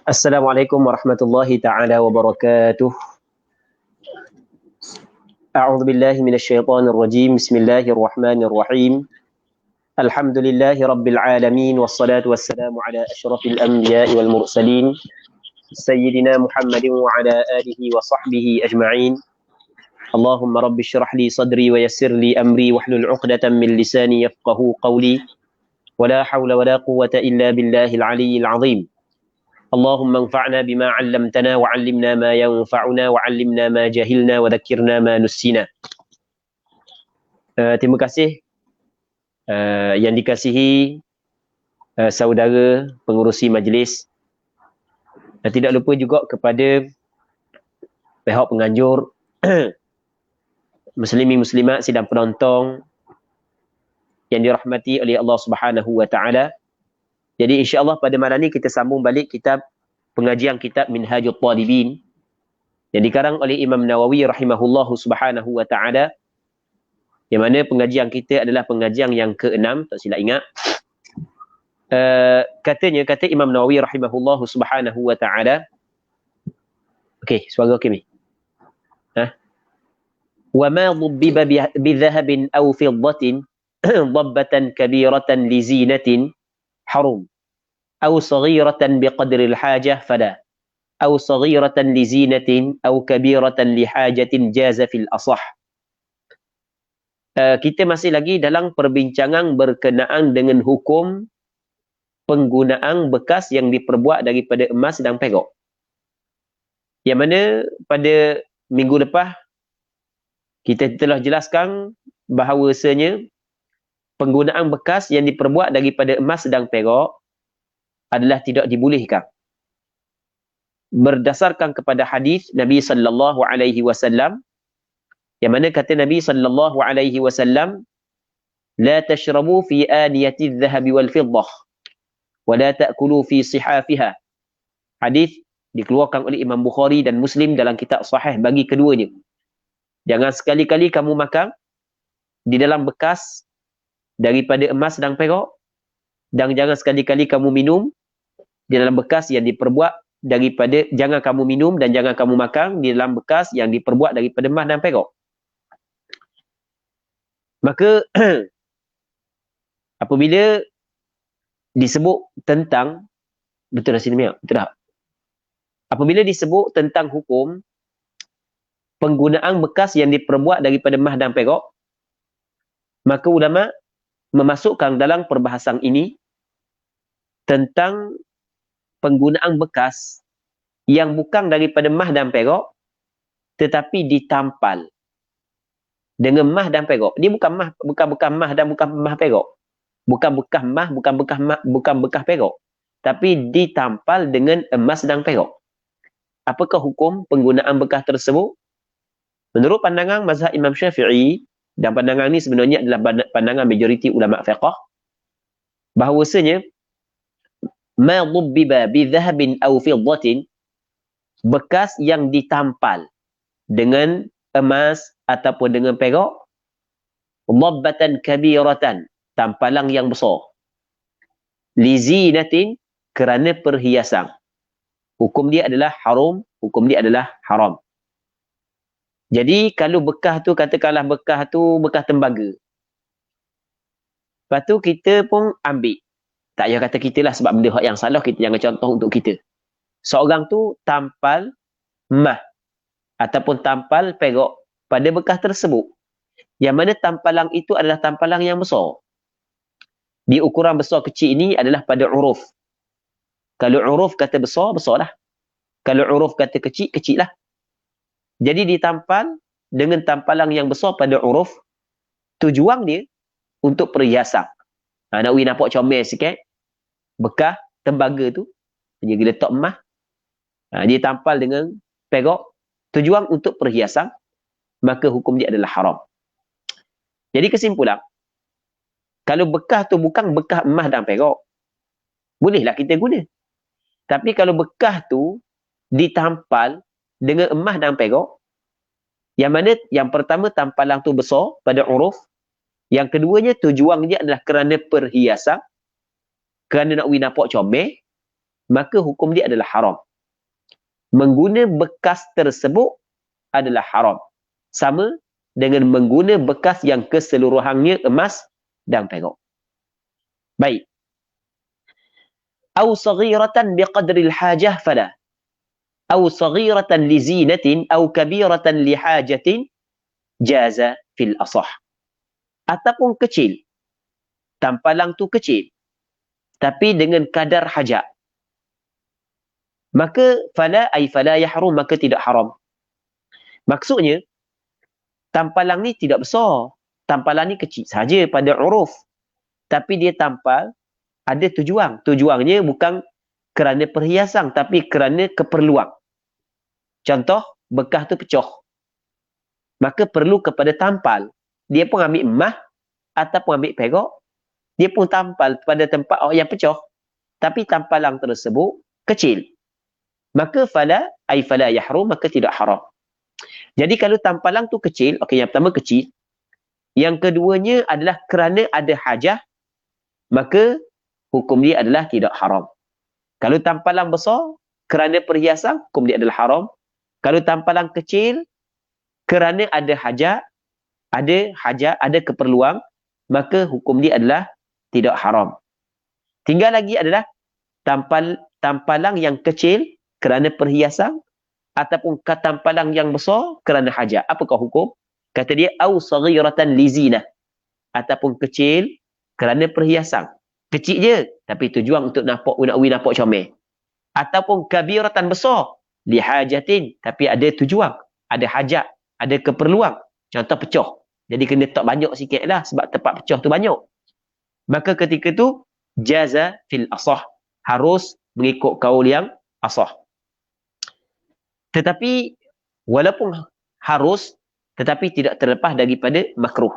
Assalamualaikum warahmatullahi taala wabarakatuh. A'udzu billahi minasyaitonir rajim. Bismillahirrahmanirrahim. Alhamdulillahi rabbil alamin wassalatu wassalamu ala asyrafil anbiya'i wal mursalin sayyidina Muhammadin wa ala alihi wa sahbihi ajma'in. Allahumma rabbi shrah li sadri wa yassir li amri wahlul 'uqdatam min lisani yafqahu qawli. Wala haula wala quwwata illa billahil aliyyil 'azim. اللهم انفعنا بما علمتنا وعلمنا ما ينفعنا وعلمنا ما جهلنا وذكرنا ما نسينا. Terima kasih yang dikasihi saudara pengurusi majlis. Tidak lupa juga kepada pihak penganjur, muslimin muslimat sidang penonton yang dirahmati oleh Allah Subhanahu wa taala. Jadi insya-Allah pada malam ni kita sambung balik pengajian kitab Minhajul Talibin yang dikarang oleh Imam Nawawi rahimahullahu subhanahu wa taala. Yang mana pengajian kita adalah pengajian yang ke-6, tak silap ingat. Kata Imam Nawawi rahimahullahu subhanahu wa taala. Okey, suara okey ni. Wa ma dhubbiba bi dhahabin aw fiddatin dhabbatan kabiratan li zinatin harum أو صغيرة بقدر الحاجة فلا أو صغيرة لزينة أو كبيرة لحاجة جاز في الأصح. Kita masih lagi dalam perbincangan berkenaan dengan hukum penggunaan bekas yang diperbuat daripada emas dan perak. Yang mana pada minggu lepas kita telah jelaskan bahawasanya penggunaan bekas yang diperbuat daripada emas dan perak adalah tidak dibolehkan. Berdasarkan kepada hadis Nabi sallallahu alaihi wasallam yang mana kata Nabi sallallahu alaihi wasallam, la tashrabu fi aniyati adh-dhahabi wal fiddah wa la ta'kulu fi sihafiha. Hadis dikeluarkan oleh Imam Bukhari dan Muslim dalam kitab sahih bagi keduanya. Jangan sekali-kali kamu makan di dalam bekas daripada emas dan perak, dan jangan sekali-kali kamu minum di dalam bekas yang diperbuat daripada, jangan kamu minum dan jangan kamu makan di dalam bekas yang diperbuat daripada emas dan perak. Maka apabila disebut tentang, betul dah sini Mia? Betul tak? Apabila disebut tentang hukum penggunaan bekas yang diperbuat daripada emas dan perak, maka ulama memasukkan dalam perbahasan ini tentang penggunaan bekas yang bukan daripada emas dan perak tetapi ditampal dengan emas dan perak. Dia bukan bekas emas dan bukan emas perak. Bukan bekas emas, bukan bekas perak. Tapi ditampal dengan emas dan perak. Apakah hukum penggunaan bekas tersebut? Menurut pandangan mazhab Imam Syafi'i, dan pandangan ini sebenarnya adalah pandangan majoriti ulama fiqh, bahawasanya ma dhubbiba bi dhahabin aw fiddatin, bekas yang ditampal dengan emas ataupun dengan perak, dhabbatan kabiratan, tampalan yang besar, li zinatin, kerana perhiasan, hukum dia adalah haram, hukum dia adalah haram. Jadi kalau bekas tu, katakanlah bekas tu bekas tembaga, lepas tu kita pun ambil, tak payah kata kita lah sebab benda yang salah, kita jangan contoh untuk kita. Seorang tu tampal emas ataupun tampal perak pada bekas tersebut, yang mana tampalan itu adalah tampalan yang besar. Di ukuran besar kecil ini adalah pada uruf. Kalau uruf kata besar, besar lah. Kalau uruf kata kecil, kecil lah. Jadi ditampal dengan tampalan yang besar pada uruf, tujuan dia untuk perhiasan. Nak nampak comel sikit, bekas tembaga tu, dia letak emas, dia tampal dengan perak, tujuan untuk perhiasan, maka hukum dia adalah haram. Jadi kesimpulan, kalau bekas tu bukan bekas emas dan perak, bolehlah kita guna. Tapi kalau bekas tu ditampal dengan emas dan perak, yang mana yang pertama tampalan tu besar pada uruf, yang keduanya tujuan dia adalah kerana perhiasan, kerana nak nampak comel, maka hukum dia adalah haram. Mengguna bekas tersebut adalah haram. Sama dengan mengguna bekas yang keseluruhannya emas dan perak. Baik. Au saghiratan biqadril hajah fala. Au saghiratan li zinatin au kabiratan li hajatin jaza fil asah. Ataupun kecil. Tampalang tu kecil. Tapi dengan kadar hajat. Maka fala yahrum, maka tidak haram. Maksudnya, tampalang ni tidak besar. Tampalang ni kecil saja pada uruf. Tapi dia tampal ada tujuan. Tujuannya bukan kerana perhiasan, tapi kerana keperluan. Contoh, bekas tu pecah. Maka perlu kepada tampal. Dia pun ambil emas ataupun ambil perak. Dia pun tampal pada tempat yang pecah. Tapi tampalang tersebut kecil. Maka fala yahrum, maka tidak haram. Jadi kalau tampalang tu kecil, okey, yang pertama kecil. Yang keduanya adalah kerana ada hajah, maka hukum dia adalah tidak haram. Kalau tampalang besar, kerana perhiasan, hukum dia adalah haram. Kalau tampalang kecil, kerana ada hajat, ada keperluan, maka hukum dia adalah tidak haram. Tinggal lagi adalah tampalang yang kecil kerana perhiasan ataupun tampalang yang besar kerana hajat. Apakah hukum? Kata dia au saghiratan li zinah, ataupun kecil kerana perhiasan. Kecil je tapi tujuan untuk nampak comel. Ataupun kabiratan besar li hajatin, tapi ada tujuan, ada hajat, ada keperluan. Contoh pecah. Jadi kena tak banyak sikitlah sebab tempat pecah tu banyak. Maka ketika tu jaza fil asah, harus mengikut kaul yang asah. Tetapi walaupun harus, tetapi tidak terlepas daripada makruh.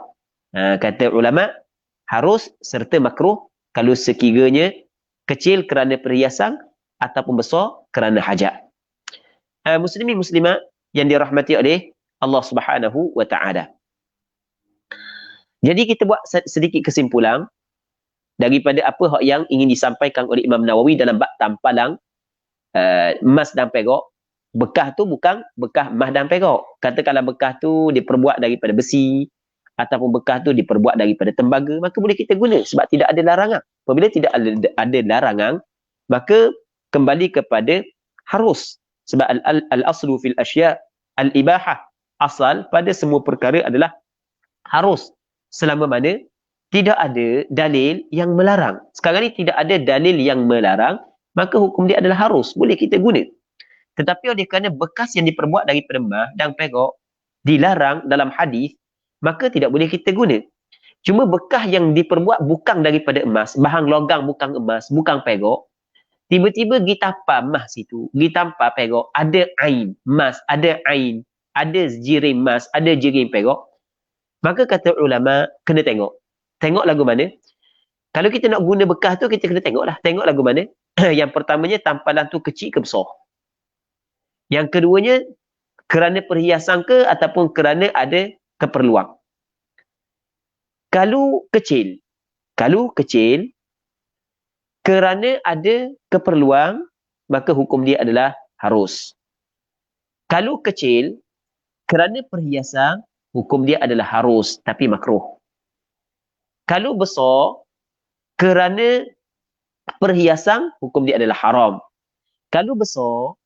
Kata ulama, harus serta makruh kalau sekiranya kecil kerana perhiasan ataupun besar kerana hajat. Muslimin muslimat yang dirahmati oleh Allah Subhanahu wa taala. Jadi kita buat sedikit kesimpulan daripada apa yang ingin disampaikan oleh Imam Nawawi dalam bab tampalang emas dan perak. Bekas tu bukan bekas emas dan perak. Katakanlah bekas tu diperbuat daripada besi ataupun bekas tu diperbuat daripada tembaga, maka boleh kita guna sebab tidak ada larangan. Apabila tidak ada larangan, maka kembali kepada harus. Sebab al-aslu fil asya' al-ibahah. Asal pada semua perkara adalah harus. Selama mana tidak ada dalil yang melarang. Sekarang ni tidak ada dalil yang melarang, maka hukum dia adalah harus. Boleh kita guna. Tetapi oleh kerana bekas yang diperbuat daripada emas dan perak dilarang dalam hadis, maka tidak boleh kita guna. Cuma bekas yang diperbuat bukan daripada emas, bahan logam bukan emas, bukan perak, tiba-tiba pergi tampal emas situ, pergi tampal perak, ada ain emas, ada ain, ada jirim emas, ada jirim perak, maka kata ulama kena tengok. Tengok lagu mana. Kalau kita nak guna bekas tu, kita kena tengoklah. Tengok lagu mana. Yang pertamanya, tampalan tu kecil ke besar. Yang keduanya, kerana perhiasan ke ataupun kerana ada keperluan. Kalau kecil, kerana ada keperluan, maka hukum dia adalah harus. Kalau kecil, kerana perhiasan, hukum dia adalah harus, tapi makruh. Kalau besar, kerana perhiasan, hukum dia adalah haram. Kalau besar,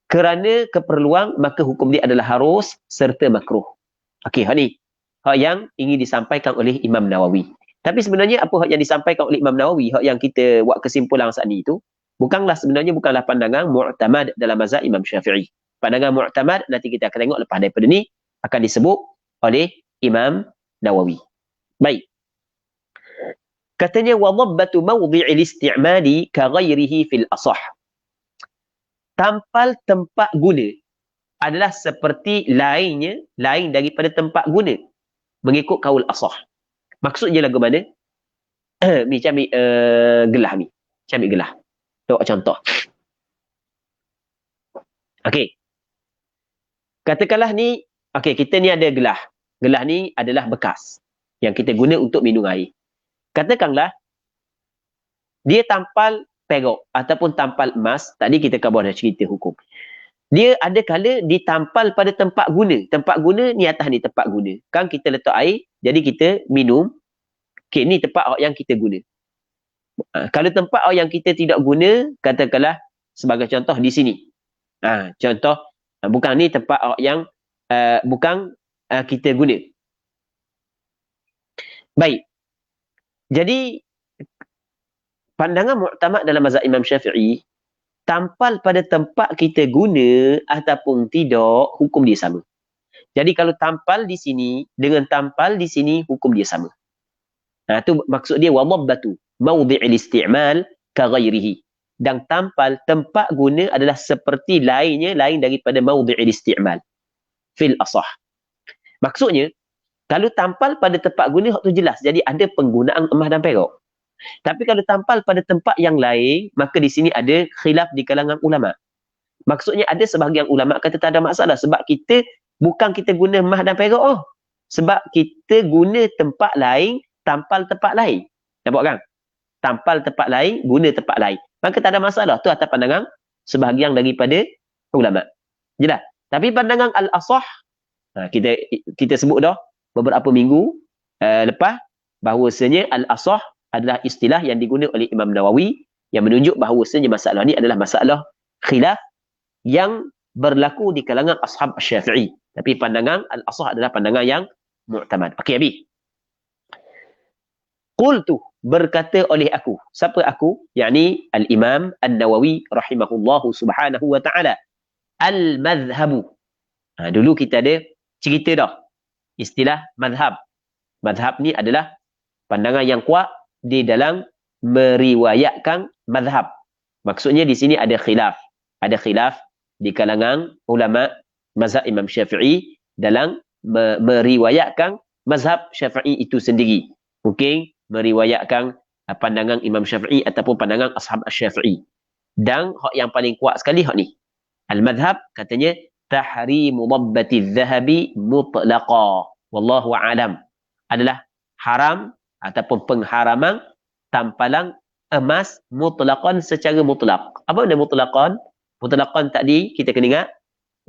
kerana keperluan, maka hukum dia adalah harus serta makruh. Okey, hak ni. Hak yang ingin disampaikan oleh Imam Nawawi. Tapi sebenarnya apa hak yang disampaikan oleh Imam Nawawi, hak yang kita buat kesimpulan saat ni itu, sebenarnya bukanlah pandangan mu'tamad dalam mazhab Imam Syafi'i. Pandangan mu'tamad nanti kita akan tengok lepas daripada ni akan disebut oleh Imam Nawawi. Baik. Katanya wa dhabbatu mawdhi'il isti'mali ka ghairihi fil asah. Tampal tempat guna adalah seperti lain daripada tempat guna mengikut kaul asah. Maksudnya lagu mana? Ni ambil gelah ni. Ambil gelah. Tengok contoh. Okey. Katakanlah ni, okey, kita ni ada gelah. Gelah ni adalah bekas yang kita guna untuk minum air. Katakanlah dia tampal perak ataupun tampal emas, tadi kita kabar dah cerita hukum. Dia ada kala ditampal pada tempat guna. Tempat guna ni atas ni tempat guna. Kan kita letak air, jadi kita minum. Okay, ni tempat yang kita guna. Kalau tempat yang kita tidak guna, katakanlah sebagai contoh di sini. Contoh, bukan ni tempat yang bukan kita guna. Baik. Jadi, pandangan mu'tamad dalam mazhab Imam Syafi'i, tampal pada tempat kita guna ataupun tidak, hukum dia sama. Jadi kalau tampal di sini dengan tampal di sini, hukum dia sama. Itu maksud dia wadabbatu mawdi'il isti'mal ka ghairihi. Dan tampal tempat guna adalah seperti lain daripada mawdi'il isti'mal fil asah. Maksudnya kalau tampal pada tempat guna itu jelas, jadi ada penggunaan emas dan perak. Tapi kalau tampal pada tempat yang lain, maka di sini ada khilaf di kalangan ulama. Maksudnya ada sebahagian ulama kata tak ada masalah sebab kita bukan kita guna emas dan perak. Sebab kita guna tempat lain, tampal tempat lain. Nampak kan? Tampal tempat lain, guna tempat lain. Maka tak ada masalah. Itu atas pandangan sebahagian daripada ulama. Jelas? Tapi pandangan al-asah, kita sebut dah beberapa minggu lepas, bahawasanya al-asah adalah istilah yang digunakan oleh Imam Nawawi yang menunjuk bahawasanya masalah ni adalah masalah khilaf yang berlaku di kalangan ashab Syafi'i. Tapi pandangan al-asah adalah pandangan yang mu'tamad. Okey, habis. Qultu, berkata oleh aku. Siapa aku? Yakni al-Imam An-Nawawi rahimahullahu subhanahu wa ta'ala. Al-madhhabu. Dulu kita ada cerita dah istilah madhab. Madhab ni adalah pandangan yang kuat di dalam meriwayatkan madhab. Maksudnya di sini ada khilaf. Ada khilaf di kalangan ulama mazhab Imam Syafi'i dalam meriwayatkan mazhab Syafi'i itu sendiri. Mungkin meriwayatkan pandangan Imam Syafi'i ataupun pandangan ashab Syafi'i. Dan hak yang paling kuat sekali hak ni. Al-madhab katanya tahrimu dabbati dhahabi mutlaqa. Wallahu a'lam. Adalah haram ataupun pengharaman tampalan emas mutlaqan secara mutlak. Apa benda mutlaqan? Mutlaqan tadi kita kena ingat,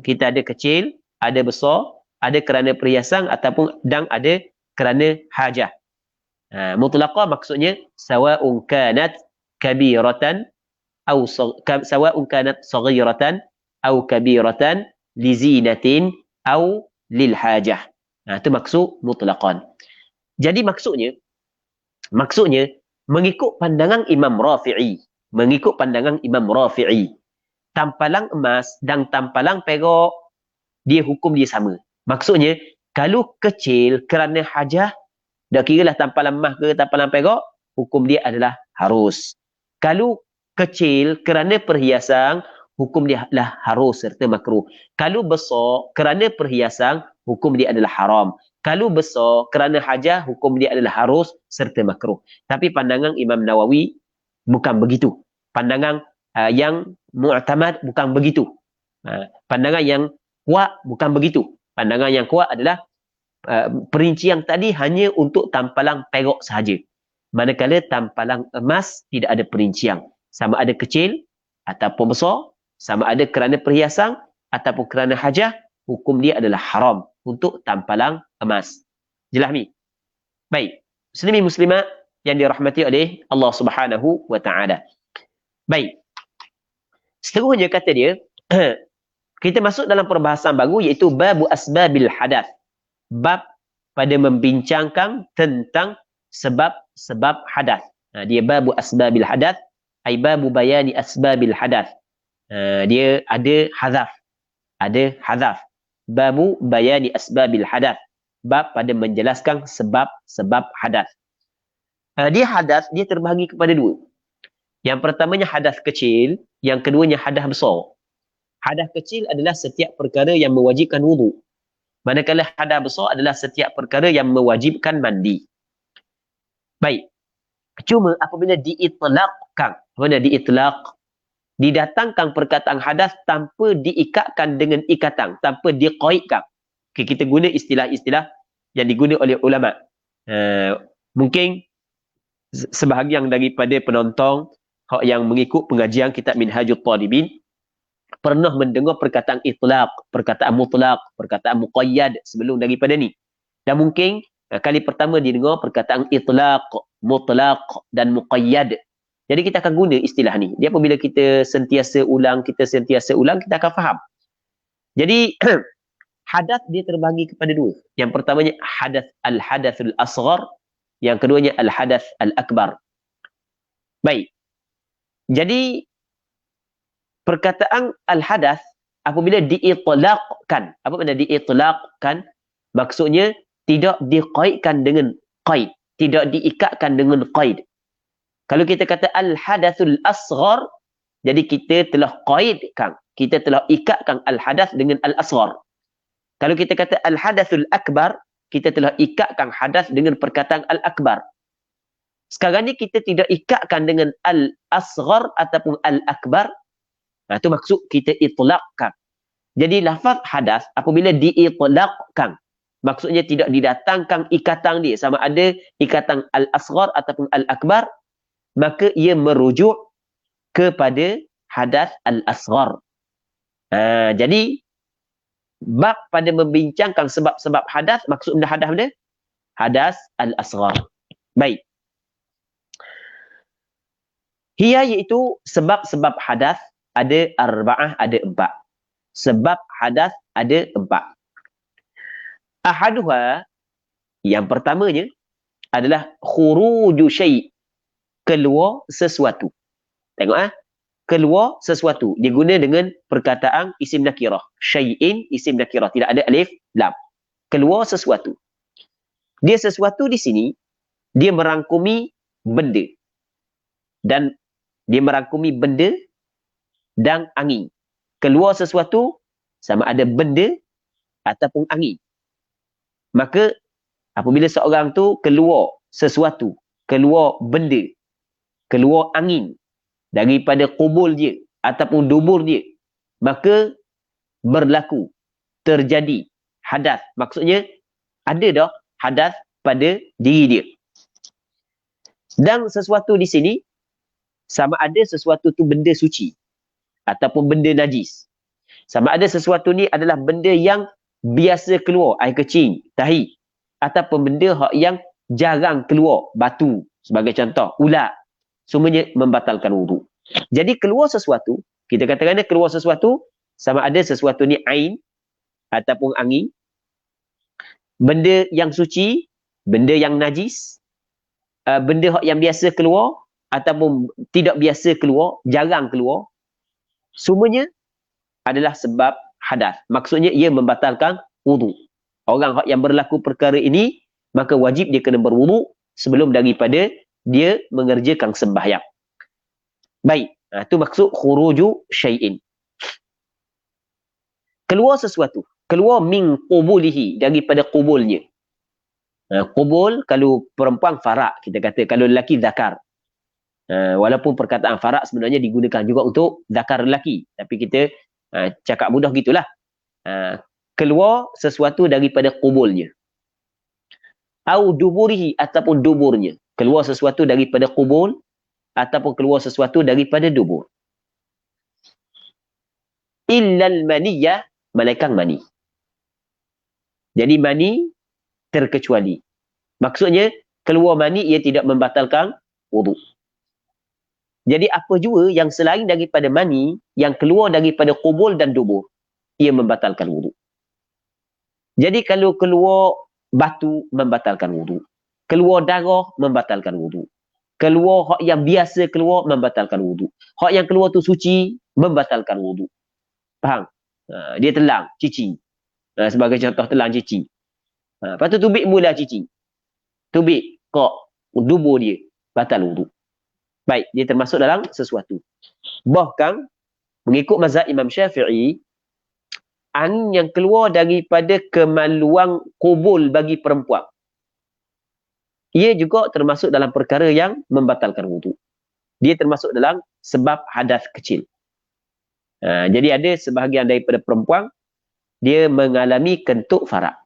kita ada kecil, ada besar, ada kerana perhiasan ataupun dan ada kerana hajah. Mutlaqan maksudnya sawa'un kanat kabiratan atau sawa'un kanat saghiratan atau kabiratan li zinatin atau lil hajah. Itu maksud mutlaqan. Jadi maksudnya mengikut pandangan Imam Rafi'i, tampalan emas dan tampalan perak dia hukum dia sama. Maksudnya kalau kecil kerana hajah, dah kiralah tampalan emas ke tampalan perak, hukum dia adalah harus. Kalau kecil kerana perhiasan, hukum dia adalah harus serta makruh. Kalau besar kerana perhiasan, hukum dia adalah haram. Kalau besar kerana hajah, hukum dia adalah harus serta makruh. Tapi pandangan Imam Nawawi bukan begitu. Pandangan yang mu'tamad bukan begitu. Pandangan yang kuat bukan begitu. Pandangan yang kuat adalah perincian tadi hanya untuk tampalan perak sahaja. Manakala tampalan emas tidak ada perincian. Sama ada kecil ataupun besar, sama ada kerana perhiasan ataupun kerana hajah, hukum dia adalah haram untuk tampalan emas. Jelas ni? Baik. Muslimin muslimat yang dirahmati oleh Allah Subhanahu wa taala. Baik. Seterusnya kata dia, kita masuk dalam perbahasan baru iaitu babu asbabil hadath. Bab pada membincangkan tentang sebab-sebab hadath. Dia babu asbabil hadath, ai babu bayani asbabil hadath. Dia ada hazaf. Ada hazaf. Babu bayani asbabil hadath. Bab pada menjelaskan sebab-sebab hadath. Dia hadath, dia terbahagi kepada dua. Yang pertamanya hadath kecil, yang keduanya hadath besar. Hadath kecil adalah setiap perkara yang mewajibkan wudu. Manakala hadath besar adalah setiap perkara yang mewajibkan mandi. Baik. Cuma apabila diitlaqkan, apabila diitlaq, didatangkan perkataan hadath tanpa diikatkan dengan ikatan, tanpa diqaidkan. Okay, kita guna istilah-istilah yang digunakan oleh ulama. Mungkin sebahagian daripada penonton hak yang mengikut pengajian kitab Minhajul Talibin pernah mendengar perkataan itlaq, perkataan mutlaq, perkataan muqayyad sebelum daripada ni. Dan mungkin kali pertama didengar perkataan itlaq, mutlaq dan muqayyad. Jadi kita akan guna istilah ni. Dia apabila kita sentiasa ulang, kita akan faham. Jadi hadath dia terbagi kepada dua. Yang pertamanya al-hadathul asghar, yang keduanya al-hadath al-akbar. Baik. Jadi perkataan al-hadath apabila diitlaqkan, apa makna diitlaqkan? Maksudnya tidak diqaidkan dengan qaid, tidak diikatkan dengan qaid. Kalau kita kata al-hadathul asghar, jadi kita telah qaidkan, kita telah ikatkan al-hadath dengan al-asghar. Kalau kita kata al-hadathul akbar, kita telah ikatkan hadath dengan perkataan al-akbar. Sekarang ni kita tidak ikatkan dengan al-asghar ataupun al-akbar. Nah, itu maksud kita itlaqkan. Jadi lafaz hadath apabila diitlaqkan, maksudnya tidak didatangkan ikatan dia sama ada ikatan al-asghar ataupun al-akbar, maka ia merujuk kepada hadath al-asghar. Jadi bab pada membincangkan sebab-sebab hadath, maksud benda hadath mana? Hadath al-asghar. Baik. Hiya iaitu sebab-sebab hadath ada arba'ah, ada 4. Sebab hadath ada 4. Ahaduha, yang pertamanya adalah khuruju syai', keluar sesuatu. Tengok keluar sesuatu. Dia guna dengan perkataan isim nakirah. Syai'in isim nakirah, tidak ada alif lam. Keluar sesuatu. Dia sesuatu di sini dia merangkumi benda. Dan dia merangkumi benda dan angin. Keluar sesuatu sama ada benda ataupun angin. Maka apabila seorang tu keluar sesuatu, keluar benda, keluar angin daripada kubul dia ataupun dubur dia, maka berlaku, terjadi hadath. Maksudnya ada dah hadath pada diri dia. Dan sesuatu di sini sama ada sesuatu tu benda suci ataupun benda najis. Sama ada sesuatu ni adalah benda yang biasa keluar, air kecil, tahi, ataupun benda yang jarang keluar, batu sebagai contoh, ulat. Semuanya membatalkan wudu. Jadi keluar sesuatu, kita katakan keluar sesuatu, sama ada sesuatu ni ain ataupun angin, benda yang suci, benda yang najis, benda yang biasa keluar ataupun tidak biasa keluar, jarang keluar, semuanya adalah sebab hadath. Maksudnya ia membatalkan wudu. Orang yang berlaku perkara ini, maka wajib dia kena berwudu sebelum daripada dia mengerjakan sembahyang. Baik, itu maksud khuruju syai'in. Keluar sesuatu, keluar min qubulihi, daripada kubulnya. Kubul kalau perempuan farak, kita kata, kalau lelaki zakar. Walaupun perkataan farak sebenarnya digunakan juga untuk zakar lelaki, tapi kita cakap mudah gitulah. Keluar sesuatu daripada kubulnya. Au duburihi, ataupun duburnya. Keluar sesuatu daripada kubul ataupun keluar sesuatu daripada dubur. Illal maniyah, malaikat mani. Jadi mani terkecuali. Maksudnya keluar mani ia tidak membatalkan wudu. Jadi apa jua yang selain daripada mani, yang keluar daripada kubul dan dubur, ia membatalkan wudu. Jadi kalau keluar batu, membatalkan wudu. Keluar darah, membatalkan wudu. Keluar hak yang biasa keluar, membatalkan wudu. Hak yang keluar tu suci, membatalkan wudu. Faham? Dia telang, cici. Sebagai contoh telang cici. Lepas tu tubik mula cici. Tubik kok dubur dia, batal wudu. Baik, dia termasuk dalam sesuatu. Bahkan mengikut mazhab Imam Syafi'i, angin yang keluar daripada kemaluan kubul bagi perempuan, ia juga termasuk dalam perkara yang membatalkan wudu. Dia termasuk dalam sebab hadath kecil. Jadi ada sebahagian daripada perempuan, dia mengalami kentut farak.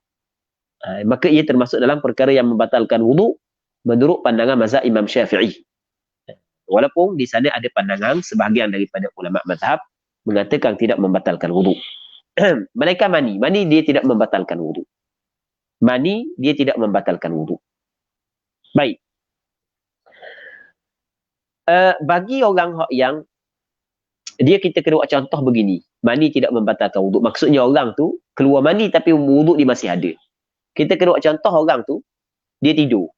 Maka ia termasuk dalam perkara yang membatalkan wudu menurut pandangan mazhab Imam Syafi'i. Walaupun di sana ada pandangan sebahagian daripada ulama mazhab mengatakan tidak membatalkan wudu. Melainkan mani. Mani dia tidak membatalkan wudu. Mani dia tidak membatalkan wudu. Baik. Bagi orang yang dia kita kena buat contoh begini. Mani tidak membatalkan wudu. Maksudnya orang tu keluar mani tapi wudu dia masih ada. Kita kena buat contoh orang tu dia tidur.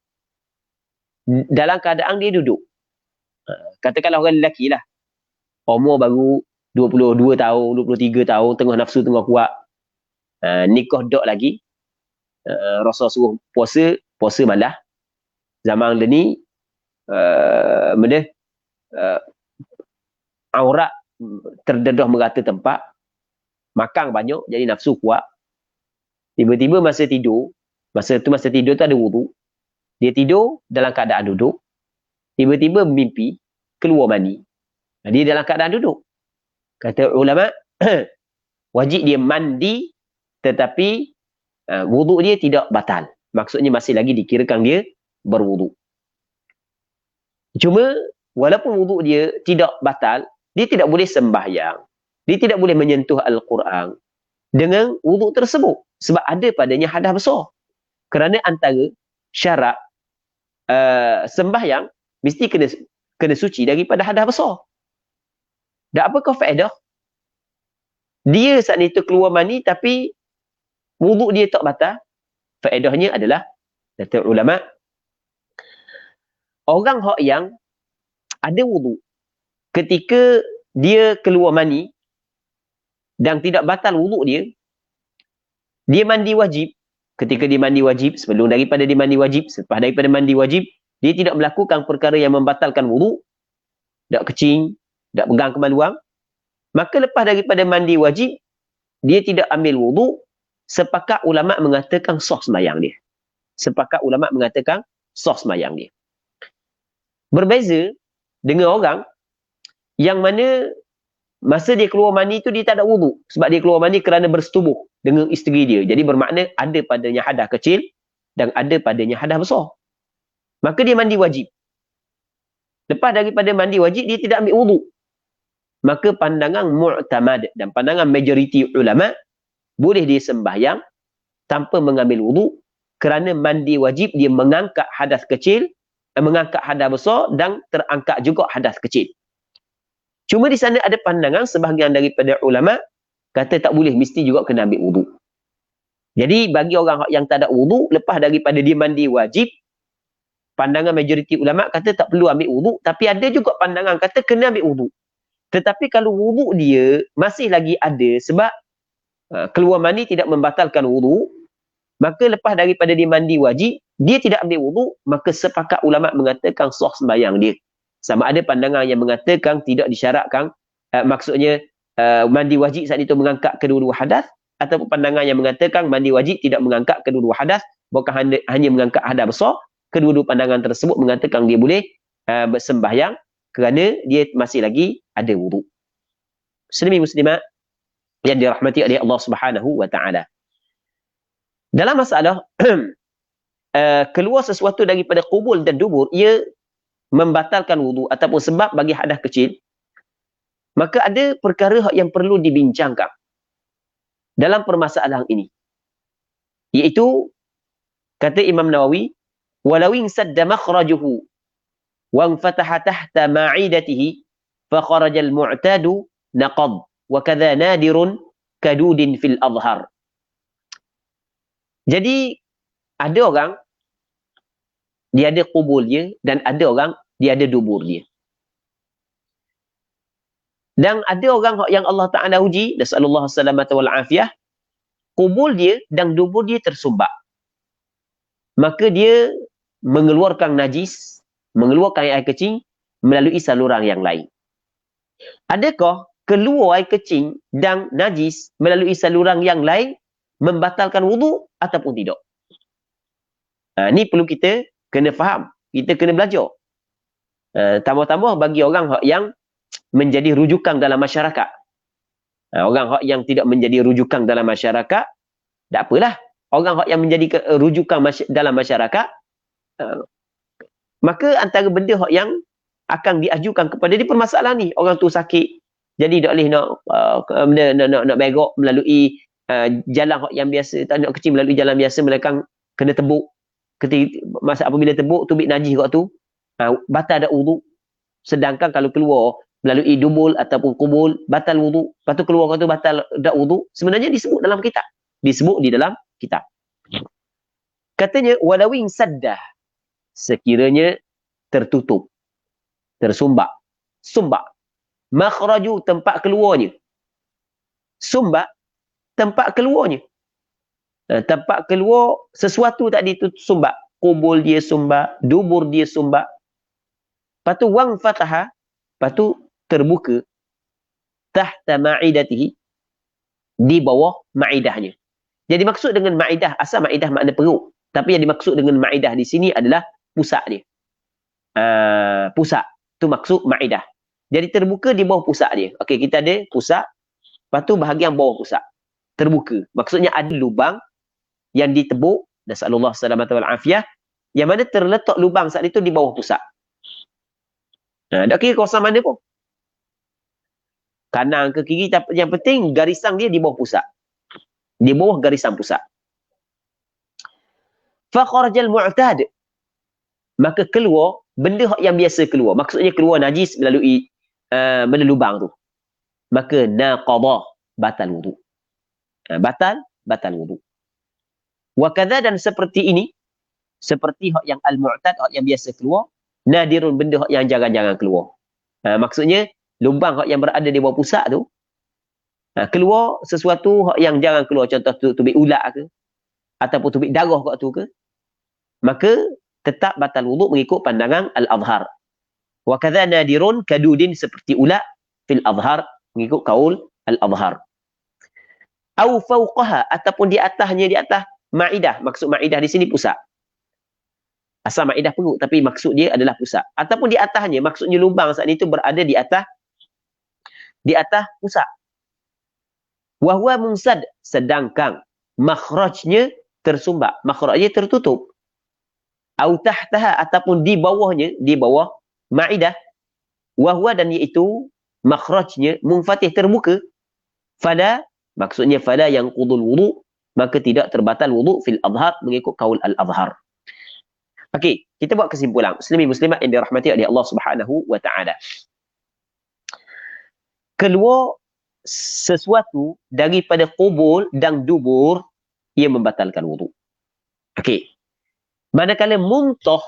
Dalam keadaan dia duduk. Katakanlah orang lelaki lah. Umur baru 22 tahun, 23 tahun, tengah nafsu tengah kuat. Nikah dok lagi. Rasul suruh puasa malah. Zaman ni aurat terdedah merata tempat. Makan banyak jadi nafsu kuat. Tiba-tiba masa tidur tu ada wudu. Dia tidur dalam keadaan duduk. Tiba-tiba mimpi keluar mani. Dia dalam keadaan duduk. Kata ulama, wajib dia mandi tetapi wudu dia tidak batal. Maksudnya masih lagi dikirakan dia berwudu. Cuma walaupun wudu dia tidak batal, dia tidak boleh sembahyang. Dia tidak boleh menyentuh Al-Quran dengan wudu tersebut. Sebab ada padanya hadas besar. Kerana antara syarat sembahyang mesti kena suci daripada hadas besar. Dan apakah faedah? Dia saat itu keluar mani tapi wudu dia tak batal. Faedahnya adalah, kata ulama, orang yang ada wudu ketika dia keluar mani dan tidak batal wudu dia mandi wajib. Ketika dia mandi wajib, sebelum daripada dia mandi wajib, selepas daripada mandi wajib, dia tidak melakukan perkara yang membatalkan wudu, tak kecing, tak pegang kemaluan, maka lepas daripada mandi wajib, dia tidak ambil wudu, sepakat ulama mengatakan sah sembahyang dia. Sepakat ulama mengatakan sah sembahyang dia. Berbeza dengan orang yang mana masa dia keluar mani tu dia tak ada wudu. Sebab dia keluar mani kerana bersetubuh dengan isteri dia. Jadi bermakna ada padanya hadas kecil dan ada padanya hadas besar. Maka dia mandi wajib. Lepas daripada mandi wajib, dia tidak ambil wudu. Maka pandangan mu'tamad dan pandangan majoriti ulama, boleh dia sembahyang tanpa mengambil wudu kerana mandi wajib dia mengangkat hadas kecil, mengangkat hadas besar dan terangkat juga hadas kecil. Cuma di sana ada pandangan sebahagian daripada ulama kata tak boleh, mesti juga kena ambil wudu. Jadi bagi orang yang tak ada wudu, lepas daripada dia mandi wajib, pandangan majoriti ulama kata tak perlu ambil wudu, tapi ada juga pandangan kata kena ambil wudu. Tetapi kalau wudu dia masih lagi ada sebab keluar mani tidak membatalkan wudu, maka lepas daripada dia mandi wajib, dia tidak ambil wudu, maka sepakat ulama mengatakan sah sembahyang dia. Sama ada pandangan yang mengatakan tidak disyaratkan, maksudnya mandi wajib saat itu mengangkat kedua-dua hadas, ataupun pandangan yang mengatakan mandi wajib tidak mengangkat kedua-dua hadas, bukan hanya mengangkat hadas besar. Kedua-dua pandangan tersebut mengatakan dia boleh bersembahyang kerana dia masih lagi ada wudu. Muslimin muslimat yang dirahmati oleh Allah Subhanahu wa taala. Dalam masalah keluar sesuatu daripada qubul dan dubur, ia membatalkan wudu ataupun sebab bagi hadas kecil, maka ada perkara yang perlu dibincangkan dalam permasalahan ini. Iaitu kata Imam Nawawi, walau in sadda makhrajuhu wa fataha tahta ma'idatihi fa kharaja al-mu'tadu naqad wa kadha nadirun kadudin fil adhar. Jadi ada orang dia ada kubul dia dan ada orang dia ada dubur dia. Dan ada orang yang Allah Ta'ala uji, nasallallahu salamata wal afiyah, kubul dia dan dubur dia tersumbat. Maka dia mengeluarkan najis, mengeluarkan air kecing melalui saluran yang lain. Adakah keluar air kecing dan najis melalui saluran yang lain membatalkan wudu ataupun tidak? Ni perlu kita kena faham, kita kena belajar. Tambah-tambah bagi orang yang menjadi rujukan dalam masyarakat. Orang yang tidak menjadi rujukan dalam masyarakat, tak apalah. Orang yang menjadi rujukan dalam masyarakat, maka antara benda yang akan diajukan kepada dia permasalahan ni. Orang tu sakit, jadi tak boleh nak begok melalui jalan yang biasa, tak nak kecil melalui jalan biasa, melainkan kena tebuk. Masa apabila tebuk, tubik najis kat tu, batal dak wudu. Sedangkan kalau keluar melalui dubul ataupun kubul, batal wudu. Lepas tu keluar kat tu batal dak wudu. Sebenarnya disebut dalam kitab. Disebut di dalam kitab. Katanya, walawing saddah, sekiranya tertutup, tersumbat, sumbat, makhraju, tempat keluarnya, sumbat, tempat keluarnya, tempat keluar sesuatu tadi tu sumbat, kubul dia sumbat, dubur dia sumbat, lepas tu wang fataha, lepas tu terbuka, tahta ma'idatihi, di bawah ma'idahnya. Jadi maksud dengan ma'idah, asal ma'idah makna perut, tapi yang dimaksud dengan ma'idah di sini adalah pusat dia. Pusat tu maksud ma'idah. Jadi terbuka di bawah pusat dia. Okey, kita ada pusat, lepas tu bahagian bawah pusat terbuka. Maksudnya ada lubang yang ditebuk, nasallallahu salamata wal afiyah, yang mana terletak lubang saat itu di bawah pusat. Tak kira kawasan mana pun, kanan ke kiri, yang penting garisan dia di bawah pusat, di bawah garisan pusat. Fa kharajal mu'tad, maka keluar benda yang biasa keluar, maksudnya keluar najis melalui mana lubang tu, maka naqadah, batal wudu. Batal wudu. Wa kadza, dan seperti ini, seperti hak yang al-mu'tad, hak yang biasa keluar, nadirun, benda hak yang jarang-jarang keluar. Maksudnya lubang hak yang berada di bawah pusat tu, keluar sesuatu hak yang jarang keluar, contoh tubik ulat ke, ataupun tubik darah kat tu ke, maka tetap batal wudu mengikut pandangan al-azhar. Wa kadza nadirun kadudin, seperti ulat, fil azhar, mengikut kaul al-azhar. Au fauqaha, ataupun di atasnya, di atas ma'idah. Maksud ma'idah di sini pusat. Asal ma'idah perut, tapi maksud dia adalah pusat. Ataupun di atasnya, maksudnya lubang saat itu berada di atas pusat. Wa huwa munsad, sedangkan makhrajnya tersumbat, makhrajnya tertutup. Au tahtaha, ataupun di bawahnya, di bawah ma'idah. Wa huwa, dan iaitu makhrajnya munfatih, terbuka. Fala, maksudnya fala yang qudul wudu, maka tidak terbatal wudu fil azhar, mengikut kaul al-azhar. Okey, kita buat kesimpulan. Muslimin muslimat yang dirahmati oleh Allah Subhanahu wa taala. Keluar sesuatu daripada qubul dan dubur, ia membatalkan wudu. Okey. Manakala muntah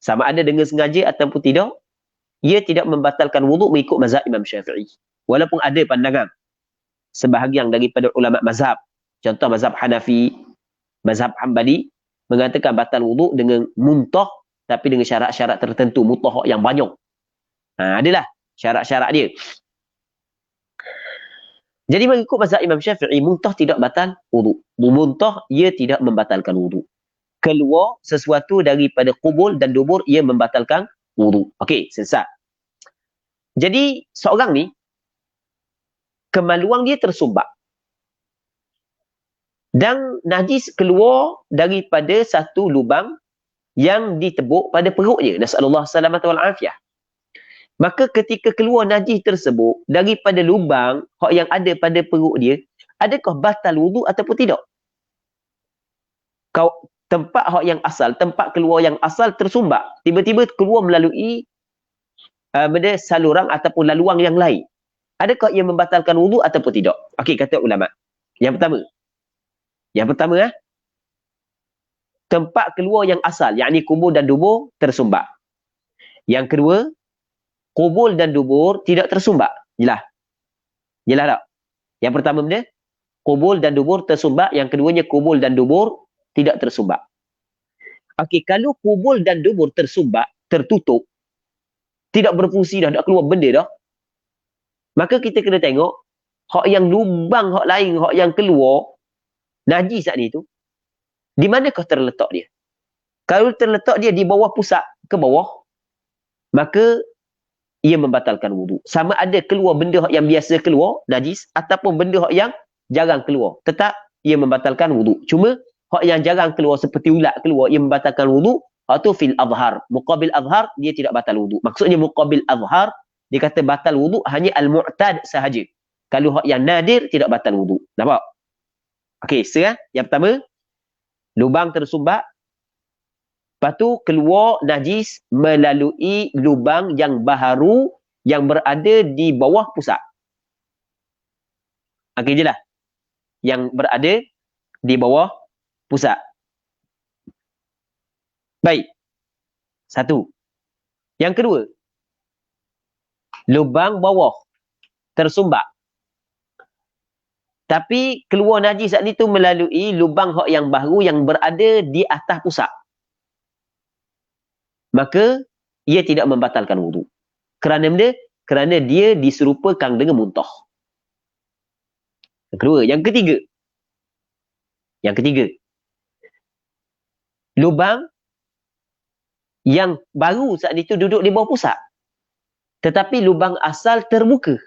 sama ada dengan sengaja ataupun tidak, ia tidak membatalkan wudu mengikut mazhab Imam Syafi'i. Walaupun ada pandangan sebahagian daripada ulama mazhab, contoh mazhab Hanafi, mazhab Hanbali, mengatakan batal wudu dengan muntah, tapi dengan syarat-syarat tertentu, muntah yang banyak. Adalah syarat-syarat dia. Jadi mengikut mazhab Imam Syafi'i, muntah tidak batal wudu. Muntah, ia tidak membatalkan wudu. Keluar sesuatu daripada qubul dan dubur, ia membatalkan wudu. Okey, selesai. Jadi seorang ni, kemaluan dia tersumbat, dan najis keluar daripada satu lubang yang ditebuk pada perutnya. Nasallallahu salamata wal afiyah. Maka ketika keluar najis tersebut daripada lubang hak yang ada pada perut dia, adakah batal wudu ataupun tidak? Tempat hak yang asal, tempat keluar yang asal tersumbat, tiba-tiba keluar melalui saluran ataupun laluan yang lain, adakah ia membatalkan wudu ataupun tidak? Okey, kata ulama. Yang pertama, tempat keluar yang asal, yakni kubur dan dubur, tersumbat. Yang kedua, kubur dan dubur tidak tersumbat. Jelas tak? Yang pertama benda, kubur dan dubur tersumbat. Yang keduanya, kubur dan dubur tidak tersumbat. Okey, kalau kubur dan dubur tersumbat, tertutup, tidak berfungsi dah, tak keluar benda dah, maka kita kena tengok hak yang lubang, hak lain, hak yang keluar najis saat ni tu, di manakah terletak dia? Kalau terletak dia di bawah pusat ke bawah, maka ia membatalkan wudu. Sama ada keluar benda yang biasa keluar najis ataupun benda yang jarang keluar, tetap ia membatalkan wudu. Cuma hak yang jarang keluar seperti ulat keluar, ia membatalkan wudu. Itu fil azhar. Muqabil azhar, dia tidak batal wudu. Maksudnya muqabil azhar, dia kata batal wudu hanya al-mu'tad sahaja. Kalau hak yang nadir, tidak batal wudu. Nampak? Okey, sekarang yang pertama, lubang tersumbat, lepas tu keluar najis melalui lubang yang baharu yang berada di bawah pusat. Okey je lah. Yang berada di bawah pusat. Baik. Satu. Yang kedua, lubang bawah tersumbat. Tapi keluar najis saat itu melalui lubang hak yang baru yang berada di atas pusat. Maka ia tidak membatalkan wudu. Kerana benda? Kerana dia diserupakan dengan muntah. Yang kedua. Yang ketiga. Yang ketiga. Lubang yang baru saat itu duduk di bawah pusat. Tetapi lubang asal terbuka.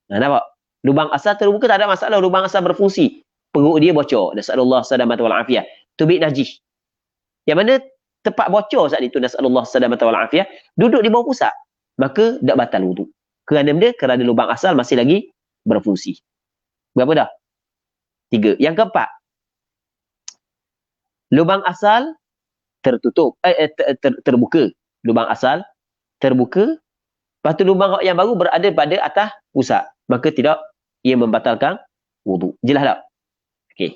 Nampak? Lubang asal terbuka tak ada masalah. Lubang asal berfungsi. Perut dia bocor. Nasallallahu salamata wal afiyah. Tubik najis. Yang mana tempat bocor saat itu, nasallallahu salamata wal afiyah, duduk di bawah pusat. Maka tak batal wudu. Kerana benda? Kerana lubang asal masih lagi berfungsi. Berapa dah? 3. Yang keempat. Lubang asal tertutup. Terbuka. Lubang asal terbuka. Lepas tu lubang yang baru berada pada atas pusat. Maka tidak ia membatalkan wudu. Jelas tak? Okey.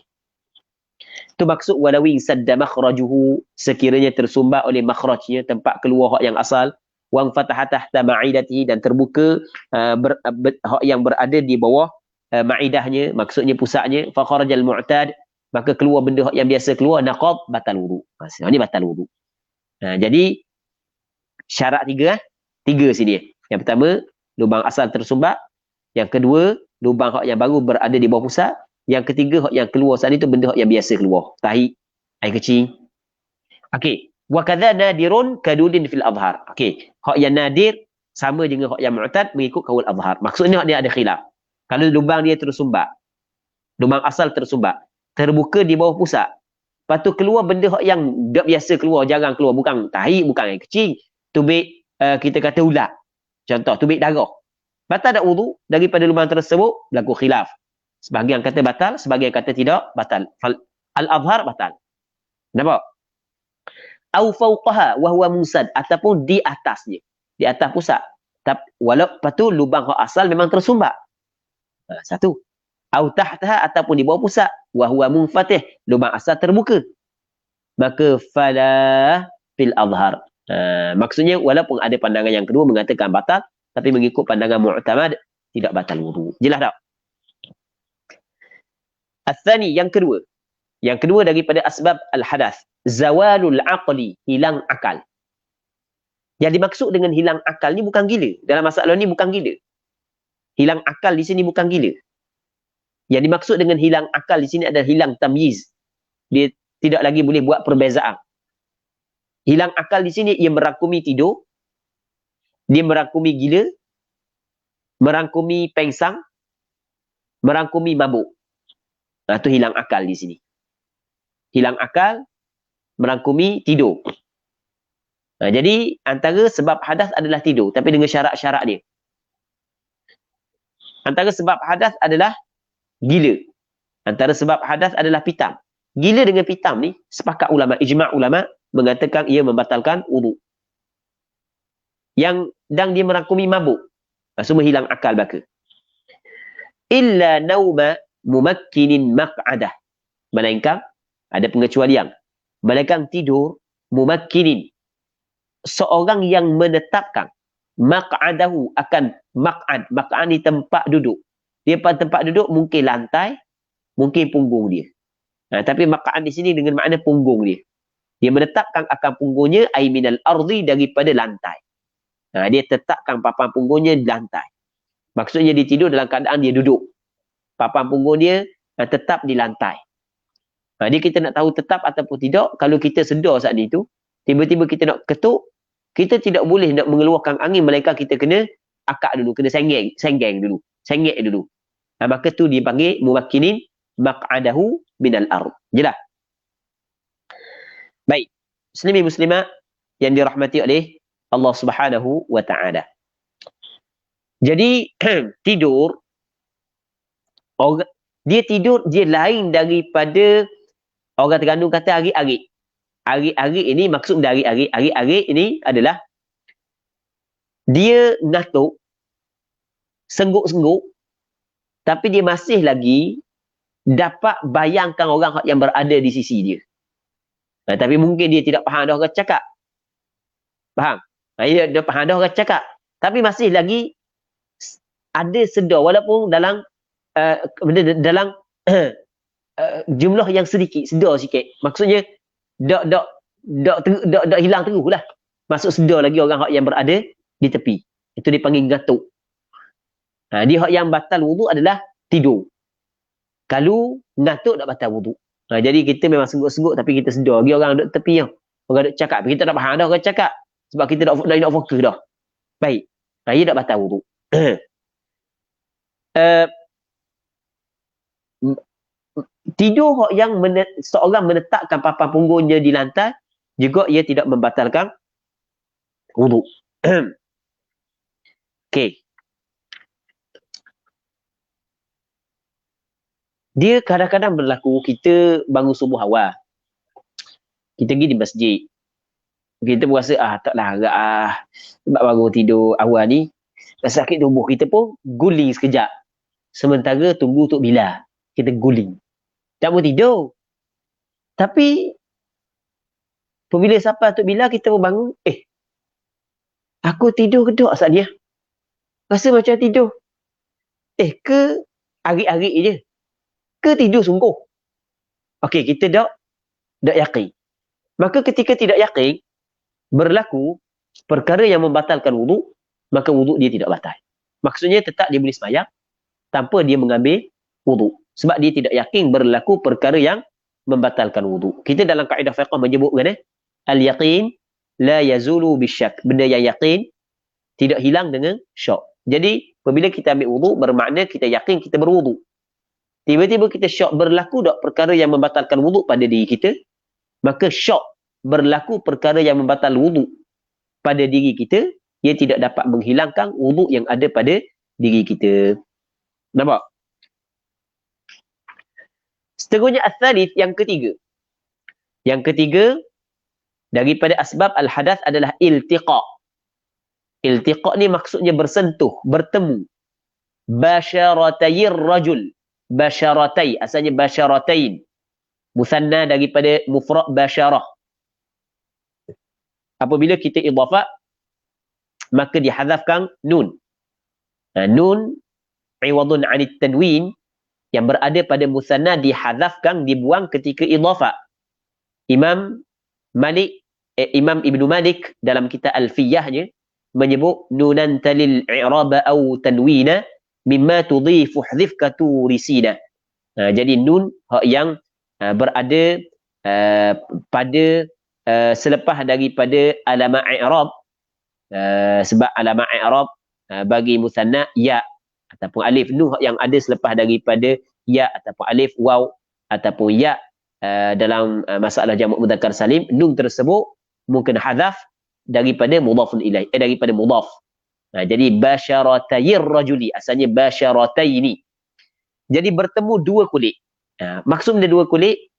Itu maksud walawi sadda makhrajuhu, sekiranya tersumbat oleh makhrajnya, tempat keluar hak yang asal, wang fataha tahta ma'idatihi, dan terbuka hak yang berada di bawah ma'idahnya, maksudnya pusatnya, fa kharajal mu'tad, maka keluar benda hak yang biasa keluar, naqad, batal wudu. Ini batal wudu. Jadi syarat 3 3 sini. Yang pertama, lubang asal tersumbat. Yang kedua, lubang hak yang baru berada di bawah pusat. Yang ketiga, hak yang keluar saat itu benda hak yang biasa keluar. Tahi, air kecil. Okey. Wa kadza nadirun kadudin fil azhar. Okey. Hak yang nadir sama dengan hak yang mu'tad mengikut kaul azhar. Maksudnya hak dia ada khilaf. Kalau lubang dia tersumbat, lubang asal tersumbat, terbuka di bawah pusat. Lepas tu keluar benda hak yang tak biasa keluar, jarang keluar, bukan tahi, bukan air kecil. Tubik kita kata ulat. Contoh, tubik darah. Batal tak wudu daripada lubang tersebut? Berlaku khilaf. Sebahagian kata batal, sebahagian kata tidak batal. Al-azhar batal. Nampak? Au fauqaha wa huwa musad, ataupun di atasnya, di atas pusat. Tapi walau lepas tu lubang hak asal memang tersumbat. Satu. Au tahtaha, ataupun di bawah pusat, wa huwa munfatih, lubang asal terbuka. Maka fala fil azhar. Maksudnya walaupun ada pandangan yang kedua mengatakan batal, tapi mengikut pandangan mu'tamad tidak batal wudu. Jelas tak? Al-thani, yang kedua. Yang kedua daripada asbab al-hadath, zawalul aqli, hilang akal. Yang dimaksud dengan hilang akal ni bukan gila. Dalam masalah ni bukan gila. Hilang akal di sini bukan gila. Yang dimaksud dengan hilang akal di sini adalah hilang tamyiz. Dia tidak lagi boleh buat perbezaan. Hilang akal di sini ia merangkumi tidur, dia merangkumi gila, merangkumi pengsang, merangkumi mabuk. Itu hilang akal di sini. Hilang akal merangkumi tidur. Jadi antara sebab hadas adalah tidur, tapi dengan syarat-syarat dia. Antara sebab hadas adalah gila. Antara sebab hadas adalah pitam. Gila dengan pitam ni sepakat ulama, ijma' ulama mengatakan ia membatalkan wudu. Dan dia merangkumi mabuk. Semua hilang akal belaka. Illa nauma mumakkinin maq'adah. Melainkan ada pengecualian. Melainkan tidur mumakkinin, seorang yang menetapkan maq'adahu akan maq'ad. Maq'ad ni tempat duduk. Dia pada tempat duduk mungkin lantai, mungkin punggung dia. Tapi maq'ad di sini dengan makna punggung dia. Dia menetapkan akan punggungnya ay minal ardi, daripada lantai. Dia tetapkan papan punggungnya di lantai. Maksudnya dia tidur dalam keadaan dia duduk. Papan punggung dia tetap di lantai. Dia kita nak tahu tetap ataupun tidak, kalau kita sedar saat itu, tiba-tiba kita nak ketuk, kita tidak boleh nak mengeluarkan angin, melainkan kita kena akak dulu, kena senggeng dulu, sengek dulu. Maka tu dipanggil mumakkinin maq'adahu minal ard. Jelas? Baik. Muslimin muslimat yang dirahmati oleh Allah Subhanahu wa taala. Jadi tidur dia tidur dia lain daripada orang Terengganu kata arik-arik. Arik-arik ini maksud dari arik-arik ini adalah dia ngantuk, sengguk-sengguk, tapi dia masih lagi dapat bayangkan orang yang berada di sisi dia. Tapi mungkin dia tidak faham dah orang cakap. Faham? Dia faham dah orang cakap. Tapi masih lagi ada sedar walaupun dalam dalam jumlah yang sedikit, sedar sikit. Maksudnya dak hilang terus lah. Masuk sedar lagi orang yang berada di tepi. Itu dipanggil gatuk. Dia yang batal wuduk adalah tidur. Kalau ngantuk tak batal wuduk. Jadi kita memang sengguk-sengguk tapi kita sedar lagi orang duduk tepi. Orang duduk cakap. Kita tak faham dah orang cakap. Sebab kita dah nak fokus dah. Baik. Ia tak batal wuduk. Tidur yang seorang menetapkan papan punggungnya di lantai juga ia tidak membatalkan wuduk. Okey. Dia kadang-kadang berlaku kita bangun subuh awal. Kita pergi di masjid. Kita berasa taklah agak sebab baru tidur awal ni sakit tubuh kita pun guling sekejap. Sementara tunggu Tok Bila. Kita guling. Tak mau tidur. Tapi apabila sampai Tok Bila kita pun bangun, aku tidur ke tak saat dia? Rasa macam tidur. Ke arik-arik je? Ke tidur sungguh? Okey, kita tak yakin. Maka ketika tidak yakin, berlaku perkara yang membatalkan wuduk, maka wuduk dia tidak batal. Maksudnya tetap dia boleh sembahyang tanpa dia mengambil wuduk. Sebab dia tidak yakin berlaku perkara yang membatalkan wuduk. Kita dalam kaedah fiqh menyebutkan al-yaqin la yazulu bisyak. Benda yang yakin tidak hilang dengan syak. Jadi apabila kita ambil wuduk bermakna kita yakin kita berwuduk. Tiba-tiba kita syak berlaku tak perkara yang membatalkan wuduk pada diri kita, maka syak berlaku perkara yang membatal wuduk pada diri kita, ia tidak dapat menghilangkan wuduk yang ada pada diri kita. Nampak? Seterusnya as-salits yang ketiga. Yang ketiga daripada asbab al-hadath adalah iltiqa. Iltiqa ni maksudnya bersentuh, bertemu. Basyaratayir rajul. Basyaratai, asalnya basyaratain. Musanna daripada mufrad basyarah. Apabila kita idhafah, maka dihadzafkan nun. Nun iwadun anit tanwin yang berada pada musanna dihadzafkan, dibuang ketika idhafah. Imam Ibnu Malik dalam kitab Alfiyahnya menyebut nunan talil i'raba au tanwina mimma tudhifu hadzifka turisina. Jadi nun yang berada pada selepas daripada alamat i'rab, sebab alamat i'rab bagi musanna ya ataupun alif, nun yang ada selepas daripada ya ataupun alif, waw ataupun ya dalam masalah jamak mudzakkar salim, nun tersebut mungkin hadzaf daripada mudhafun ilaih, daripada mudhaf. Jadi basyaratayir rajuli, asalnya basyarataini. Jadi bertemu dua kulit. Maksudnya dua kulit,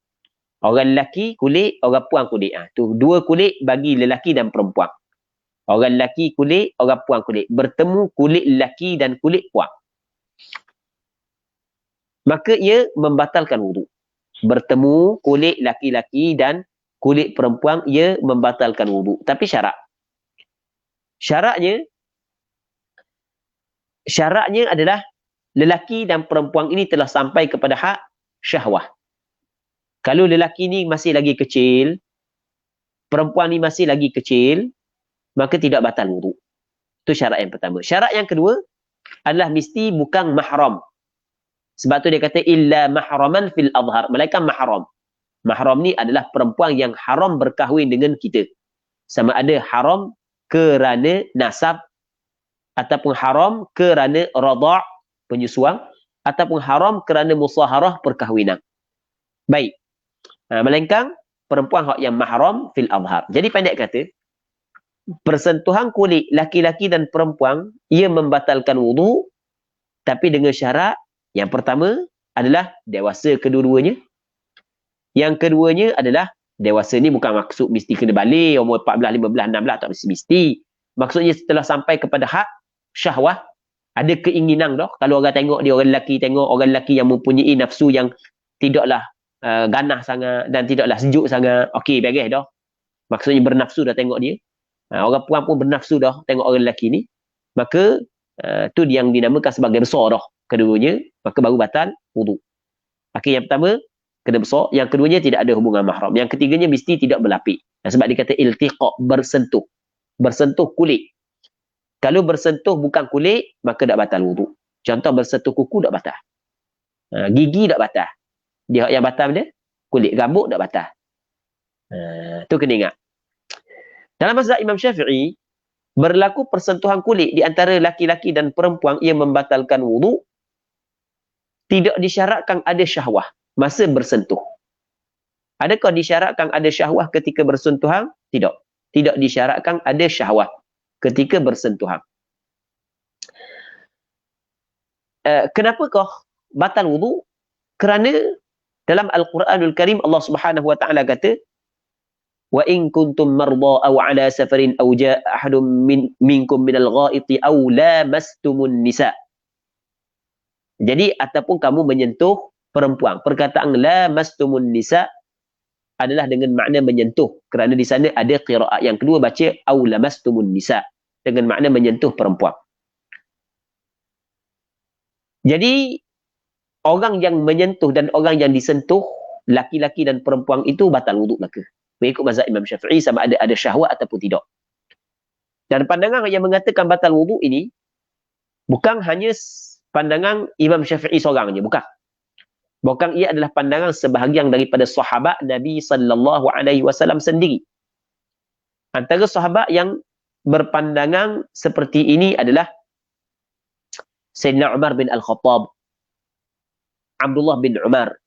orang lelaki kulit, orang puan kulit. Tu dua kulit bagi lelaki dan perempuan. Orang lelaki kulit, orang puan kulit. Bertemu kulit lelaki dan kulit puan. Maka ia membatalkan wuduk. Bertemu kulit laki-laki dan kulit perempuan, ia membatalkan wuduk. Tapi syaratnya adalah lelaki dan perempuan ini telah sampai kepada hak syahwah. Kalau lelaki ni masih lagi kecil, perempuan ni masih lagi kecil, maka tidak batal wuduk. Itu syarat yang pertama. Syarat yang kedua adalah mesti bukan mahram. Sebab tu dia kata illa mahraman fil azhar. Melainkan mahram. Mahram ni adalah perempuan yang haram berkahwin dengan kita. Sama ada haram kerana nasab, ataupun haram kerana radha', penyusuan, ataupun haram kerana musaharah, perkahwinan. Baik. Melainkan perempuan hak yang mahram fil azhar. Jadi pendek kata, persentuhan kulit laki-laki dan perempuan ia membatalkan wudu, tapi dengan syarat yang pertama adalah dewasa kedua-duanya. Yang keduanya adalah dewasa ni bukan maksud mesti kena balik umur 14, 15, 16 tak mesti. Maksudnya setelah sampai kepada hak syahwah, ada keinginan dah. Kalau orang tengok dia, orang lelaki tengok orang lelaki yang mempunyai nafsu yang tidaklah ganah sangat dan tidaklah sejuk sangat, okey beres dah. Maksudnya bernafsu dah tengok dia. Orang puan pun bernafsu dah tengok orang lelaki ni. Maka tu yang dinamakan sebagai besar dah keduanya, maka baru batal wudu. Okey, yang pertama kena besar, yang keduanya tidak ada hubungan mahram, yang ketiganya mesti tidak berlapik. Sebab dia kata iltiqa, bersentuh kulit. Kalau bersentuh bukan kulit, maka tak batal wudu. Contoh bersentuh kuku tak batal. Gigi tak batal. Dia yang batal dia kulit, rambut tak batal. Tu kena ingat. Dalam mazhab Imam Syafi'i, berlaku persentuhan kulit di antara laki-laki dan perempuan ia membatalkan wudu, tidak disyaratkan ada syahwah masa bersentuh. Adakah disyaratkan ada syahwah ketika bersentuhan? Tidak. Tidak disyaratkan ada syahwah ketika bersentuhan. Kenapakah batal wudu? Kerana dalam Al-Quranul Karim Allah Subhanahu wa taala kata, wa in kuntum marda aw ala safarin aw jaa ahadun minkum minal ghaiti aw lamastumun nisa. Jadi ataupun kamu menyentuh perempuan. Perkataan lamastumun nisa adalah dengan makna menyentuh, kerana di sana ada qiraat yang kedua baca aw lamastumun nisa dengan makna menyentuh perempuan. Jadi orang yang menyentuh dan orang yang disentuh, laki-laki dan perempuan itu batal wuduk mereka. Mengikut mazhab Imam Syafi'i, sama ada syahwat ataupun tidak. Dan pandangan yang mengatakan batal wuduk ini bukan hanya pandangan Imam Syafi'i seorang saja, bukan. Bukan, ia adalah pandangan sebahagian daripada sahabat Nabi sallallahu alaihi wasallam sendiri. Antara sahabat yang berpandangan seperti ini adalah Sayyidina Umar bin Al-Khattab, Abdullah bin Umar.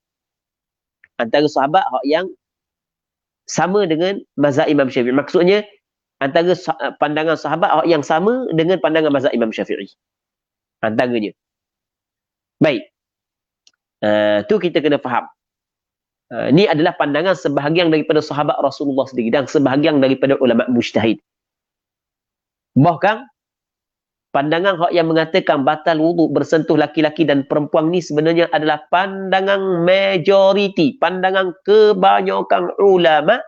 Antara sahabat yang sama dengan mazhab Imam Syafi'i. Maksudnya antara pandangan sahabat yang sama dengan pandangan mazhab Imam Syafi'i. Antaranya. Baik. Tu kita kena faham. Ini adalah pandangan sebahagian daripada sahabat Rasulullah sendiri dan sebahagian daripada ulama mujtahid. Bahkan pandangan yang mengatakan batal wuduk bersentuh laki-laki dan perempuan ni sebenarnya adalah pandangan majoriti, pandangan kebanyakan ulama,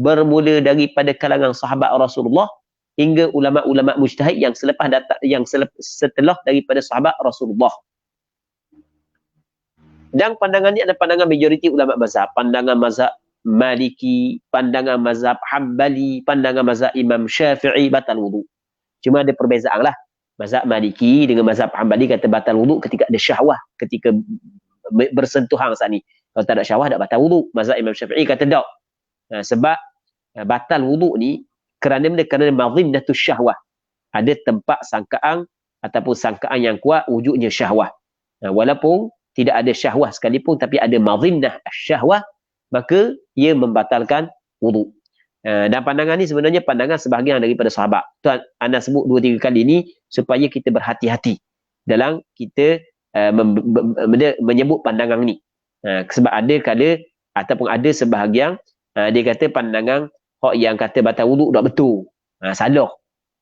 bermula daripada kalangan sahabat Rasulullah hingga ulama-ulama mujtahid yang setelah daripada sahabat Rasulullah. Dan pandangan ini adalah pandangan majoriti ulama mazhab, pandangan mazhab Maliki, pandangan mazhab Hambali, pandangan mazhab Imam Syafi'i batal wuduk. Cuma ada perbezaan lah. Mazhab Maliki dengan mazhab Hambali kata batal wuduk ketika ada syahwah, ketika bersentuhan saat ni. Kalau tak ada syahwah tak batal wuduk. Mazhab Imam Syafi'i kata tak. Sebab batal wuduk ni kerana madhimnatus syahwah. Ada tempat sangkaan ataupun sangkaan yang kuat wujudnya syahwah. Walaupun tidak ada syahwah sekalipun, tapi ada madhimnah syahwah, maka ia membatalkan wuduk. Dan pandangan ni sebenarnya pandangan sebahagian daripada sahabat. Tuan Ana sebut 2-3 kali ni supaya kita berhati-hati dalam kita menyebut pandangan ni. Sebab ada kala ataupun ada sebahagian dia kata pandangan hak yang kata batal wuduk tak betul. Salah.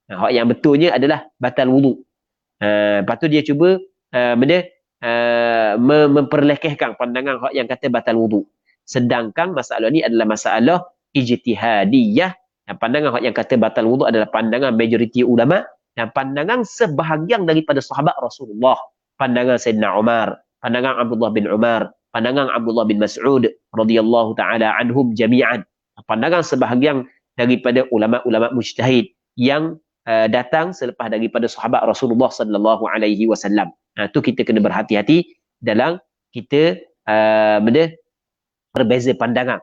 Hak yang betulnya adalah batal wuduk. Lepas tu dia cuba memperlekehkan pandangan hak yang kata batal wuduk. Sedangkan masalah ni adalah masalah ijtihadiyah. Pandangan hak yang kata batal wuduk adalah pandangan majoriti ulama dan pandangan sebahagian daripada sahabat Rasulullah. Pandangan Sayyidina Umar, pandangan Abdullah bin Umar, pandangan Abdullah bin Mas'ud radhiyallahu taala anhum jami'an. Pandangan sebahagian daripada ulama-ulama mujtahid yang datang selepas daripada sahabat Rasulullah sallallahu alaihi wasallam. Tu kita kena berhati-hati dalam kita berbeza pandangan.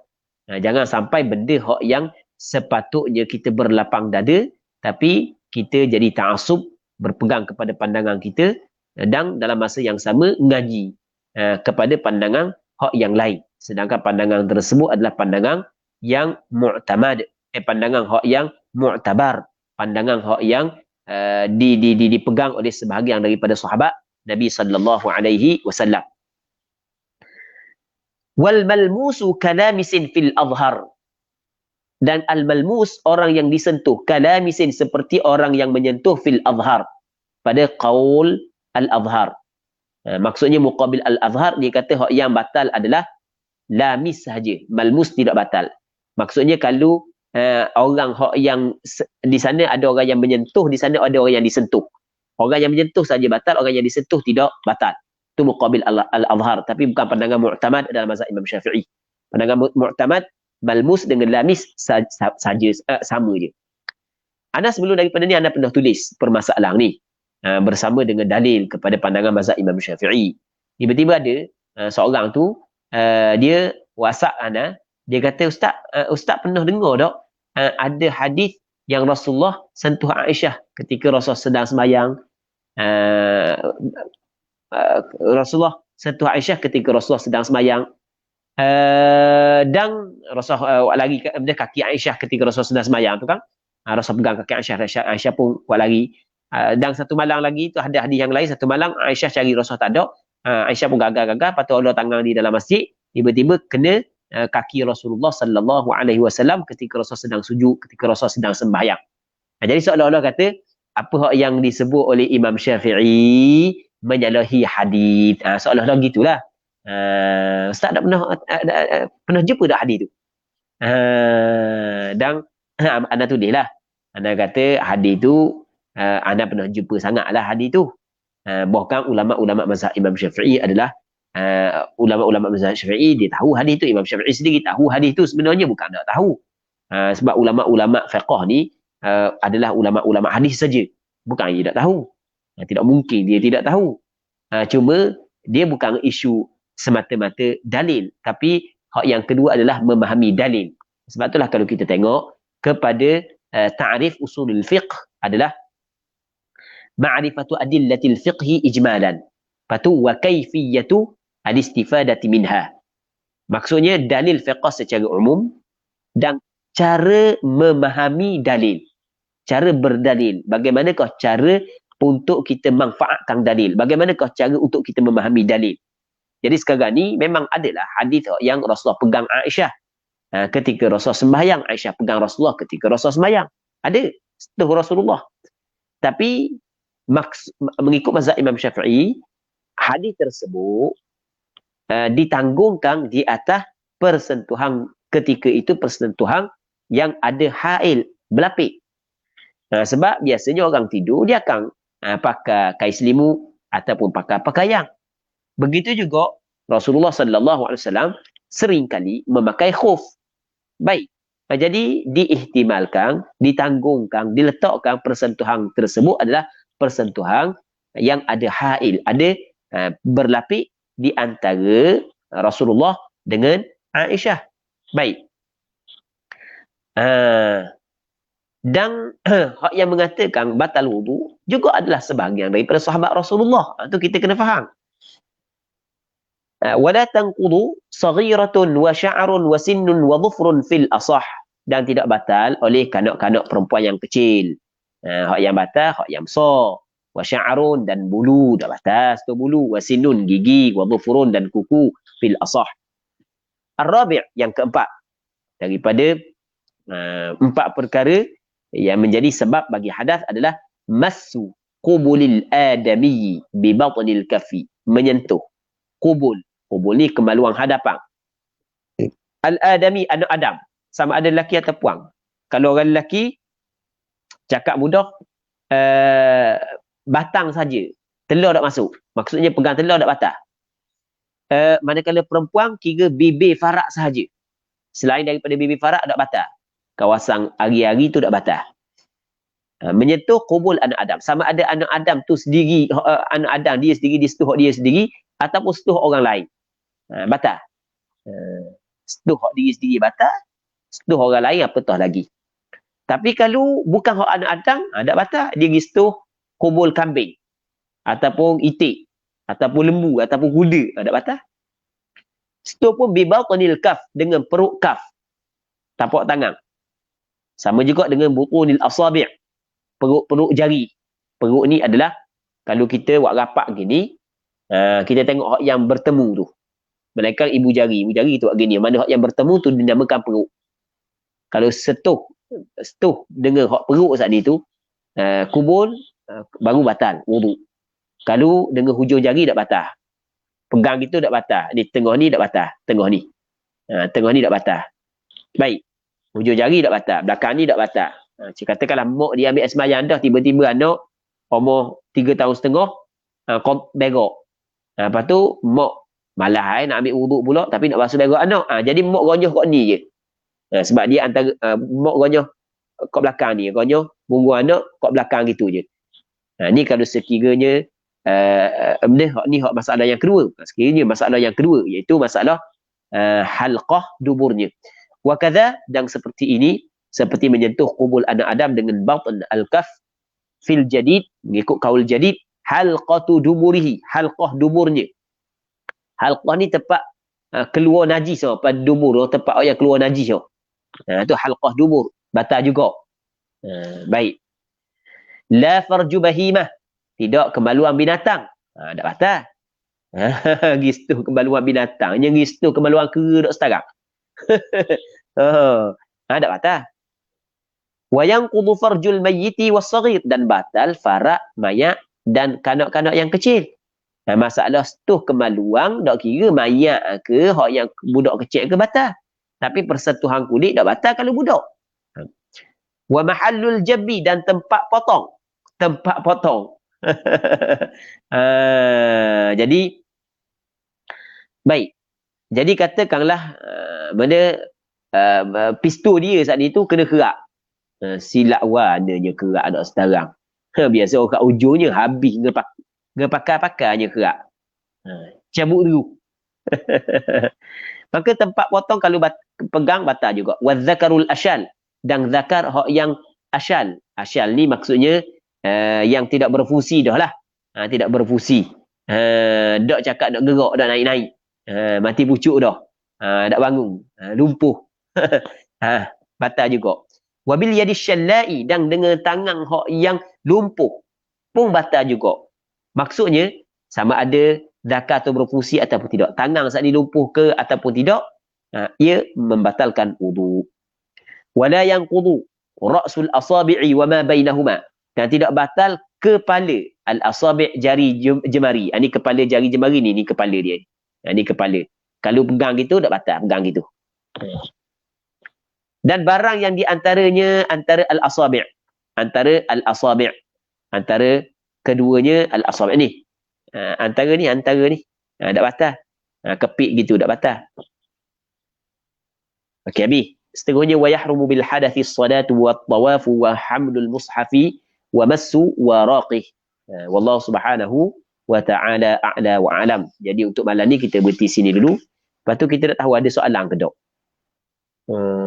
Jangan sampai benda hak yang sepatutnya kita berlapang dada, tapi kita jadi ta'assub, berpegang kepada pandangan kita dan dalam masa yang sama ngaji kepada pandangan hak yang lain. Sedangkan pandangan tersebut adalah pandangan yang mu'tamad, pandangan hak yang mu'tabar, pandangan hak yang dipegang oleh sebahagian daripada sahabat Nabi sallallahu alaihi wasallam. Wal malmusu kalamisin fil azhar. Dan al malmus orang yang disentuh, kalamisin seperti orang yang menyentuh fil azhar, pada qaul al azhar. Maksudnya muqabil al azhar, dia kata hak yang batal adalah lamis sahaja, malmus tidak batal. Maksudnya kalau orang hak yang di sana ada orang yang menyentuh, di sana ada orang yang disentuh. Orang yang menyentuh saja batal, orang yang disentuh tidak batal. Itu muqabil al-azhar, tapi bukan pandangan mu'tamad dalam mazhab Imam Syafi'i. Pandangan mu'tamad malmus dengan lamis saja, sama je. Anas sebelum daripada ni Anas pernah tulis permasalahan ni bersama dengan dalil kepada pandangan mazhab Imam Syafi'i. Tiba-tiba ada seorang tu dia WhatsApp Anas, dia kata, Ustaz pernah dengar tak ada hadis yang Rasulullah sentuh Aisyah ketika Rasulullah sedang sembahyang. Rasulullah sentuh Aisyah ketika Rasulullah sedang sembahyang. Dan Rasulullah lari ke kaki Aisyah ketika Rasulullah sedang sembahyang tu kan. Rasulullah pegang kaki Aisyah, Aisyah pun buat lari. Dan satu malam lagi tu ada hadis yang lain, satu malam Aisyah cari Rasulullah tak ada. Aisyah pun gagal-gagal, patut Allah tangan di dalam masjid, tiba-tiba kena kaki Rasulullah sallallahu alaihi wasallam ketika Rasulullah sedang sujud, ketika Rasulullah sedang sembahyang. Jadi seolah-olah kata apa yang disebut oleh Imam Syafi'i menyalahi hadis. Seolah-olah gitulah. Ustaz tak pernah jumpa tak hadis tu? Dan anda tulislah. Anda kata hadis tu anda pernah jumpa sangatlah hadis tu. Bahkan ulama-ulama mazhab Imam Syafi'i adalah ulama-ulama mazhab Syafi'i, dia tahu hadis tu. Imam Syafi'i sendiri tahu hadis tu, sebenarnya bukan tak tahu. Sebab ulama-ulama fiqh ni adalah ulama-ulama hadis saja, bukan dia tak tahu. Tidak mungkin dia tidak tahu. Cuma dia bukan isu semata-mata dalil, tapi hak yang kedua adalah memahami dalil. Sebab itulah kalau kita tengok kepada ta'rif usulul fiqh adalah ma'rifatu adillatil fiqhi ijmalan, patu wa kaifiyatu al-istifadati minha. Maksudnya dalil fiqh secara umum dan cara memahami dalil, cara berdalil. Bagaimanakah cara untuk kita manfaatkan dalil? Bagaimanakah cara untuk kita memahami dalil? Jadi sekarang ni memang adalah hadis yang Rasulullah pegang Aisyah ketika Rasulullah sembahyang, Aisyah pegang Rasulullah ketika Rasulullah sembahyang. Ada setelah Rasulullah. Tapi mengikut mazhab Imam Syafi'i, hadis tersebut ditanggungkan di atas persentuhan ketika itu, persentuhan yang ada hail, berlapik. Sebab biasanya orang tidur dia akan pakai kain selimut ataupun pakai pakaian. Begitu juga Rasulullah sallallahu alaihi wasallam seringkali memakai khuf. Baik. Jadi diihtimalkan, ditanggungkan, diletakkan persentuhan tersebut adalah persentuhan yang ada hail, ada berlapik di antara Rasulullah dengan Aisyah. Baik. Dan hak yang mengatakan batal wudu juga adalah sebahagian daripada sahabat Rasulullah. Itu kita kena faham. Wala tanqudu saghiratun wa sya'run wa sinnun wa dhufrun fil asah. Dan tidak batal oleh kanak-kanak perempuan yang kecil. Hak yang batal, hak yang besar. Wa sya'run dan bulu, dah batas tu bulu. Wa sinnun gigi, wa dhufrun dan kuku fil asah. Ar-rabi' yang keempat daripada empat perkara yang menjadi sebab bagi hadas adalah massu qubulil adami bi batnil kafi, menyentuh qubul. Qubul ni kemaluan hadapan. Al-adami, anak Adam, sama ada lelaki atau puan. Kalau orang lelaki cakap mudah, batang saja, telur tak masuk. Maksudnya pegang telur tak batal. Manakala perempuan kira bibir farak sahaja. Selain daripada bibir farak tak batal. Kawasan hari-hari tu tak batal. Menyentuh qubul anak Adam, sama ada anak Adam tu sendiri, anak Adam dia sendiri, dia setuh dia sendiri ataupun setuh orang lain. Batal. Setuh hak diri sendiri batal, setuh orang lain apatah lagi. Tapi kalau bukan hak anak Adam, tak batal. Dia pergi setuh qubul kambing ataupun itik ataupun lembu ataupun kuda, tak batal. Setuh pun bi batinil kaf, dengan perut kaf. tapak tangan. Sama juga dengan butunil asabi', perut-perut jari. Perut ni adalah kalau kita buat rapat gini, kita tengok hak yang bertemu tu. Melainkan ibu jari tu buat gini. Mana hak yang bertemu tu dinamakan perut. Kalau setuh dengan hak perut saat ni tu, kubur baru batal wuduk. Kalau dengan hujung jari tak batal. Pegang gitu tak batal. Ni tengah ni tak batal. Tengah ni. Tengah ni tak batal. Baik. Hujung jari tak batal. Belakang ni tak batal. Katakanlah mak dia ambil sembahyang dah, tiba-tiba anak umur 3 tahun setengah berak. Lepas tu mak malas nak ambil wuduk pula tapi nak basuh berak anak. Jadi mak gonyoh kat ni je. Sebab dia antara mak gonyoh kat belakang ni, gonyoh punggung anak kat belakang gitu je. Ni kalau sekiranya ni hak masalah yang kedua. Sekiranya masalah yang kedua iaitu masalah halqah duburnya. Wa kadza, dan seperti ini, seperti menyentuh kubul anak Adam dengan batn al-kaf fil jadid, mengikut kaul jadid, halqatu duburihi, halqah duburnya. Halqah ni tempat keluar najis pada dubur, tempat yang keluar najis. Tu halqah dubur, batal juga. Baik. La farju bahimah, tidak kemaluan binatang. Tak batal. Gitu kemaluan binatang, yang gitu kemaluan kera dok sekarang. Tak batal. Wa yanqudu farjul mayyiti was-saghir, dan batal farak mayat dan kanak-kanak yang kecil. Masalah setuh kemaluan dak kira mayat ke hak yang budak kecil ke batal. Tapi persentuhan kulit dak batal kalau budak. Wa mahallul jabbi, dan tempat potong. Tempat potong. Jadi baik. Jadi katakanlah pistol dia saat itu kena kerak. Silap warnanya kerak ada sekarang. Biasa orang kat ujungnya habis pakai-pakainya kerak. Cabut dulu. Maka tempat potong kalau pegang batal juga. Wa zakarul asyal, dan zakar hak yang asyal. Asyal ni maksudnya yang tidak berfungsi dah lah. Tidak berfungsi. Dak cakap dak gerak, dak naik-naik. Mati pucuk dah. Dak bangun. Lumpuh. Batal juga. Wabil yadi syallai, dan dengan tangan hak yang lumpuh pun batal juga. Maksudnya sama ada zakar atau berfungsi ataupun tidak. Tangan saat dilumpuh ke ataupun tidak, ia membatalkan wudu. Wala yanqudu ra'sul asabi'i wa ma bainahuma, dan tidak batal kepala al-asabi', jari jemari. Ini kepala jari jemari ni kepala dia. Ini kepala. Kalau pegang gitu tak batal, pegang gitu. Dan barang yang diantaranya antara al-asabi', antara al-asabi', antara keduanya al-asabi' ni. Antara ni tak batal. Kepik gitu tak batal. Okey, habis. Seterusnya wa yahrumu bil hadathi as-salatu wat tawafu wa hamlul mushafi wa massu wa raqih. Wallahu subhanahu wa ta'ala a'la wa alam. Jadi untuk malam ni kita berhenti sini dulu. Lepas tu kita nak tahu ada soalan ke tak?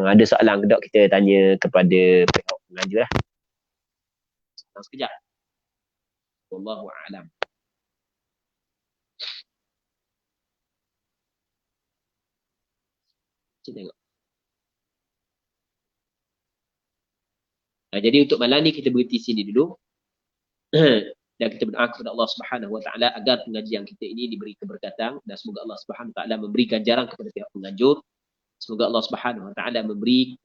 Ada soalan ke tak, kita tanya kepada pihak pengajar lah. Sekejap. Wallahu a'lam. Kita tengok. Jadi untuk malam ni kita berhenti sini dulu. Dan kita berdoa kepada Allah Subhanahu wa taala agar pengajian kita ini diberi keberkatan, dan semoga Allah Subhanahu wa taala memberi ganjaran kepada pihak penganjur. Semoga Allah Subhanahu wa taala memberi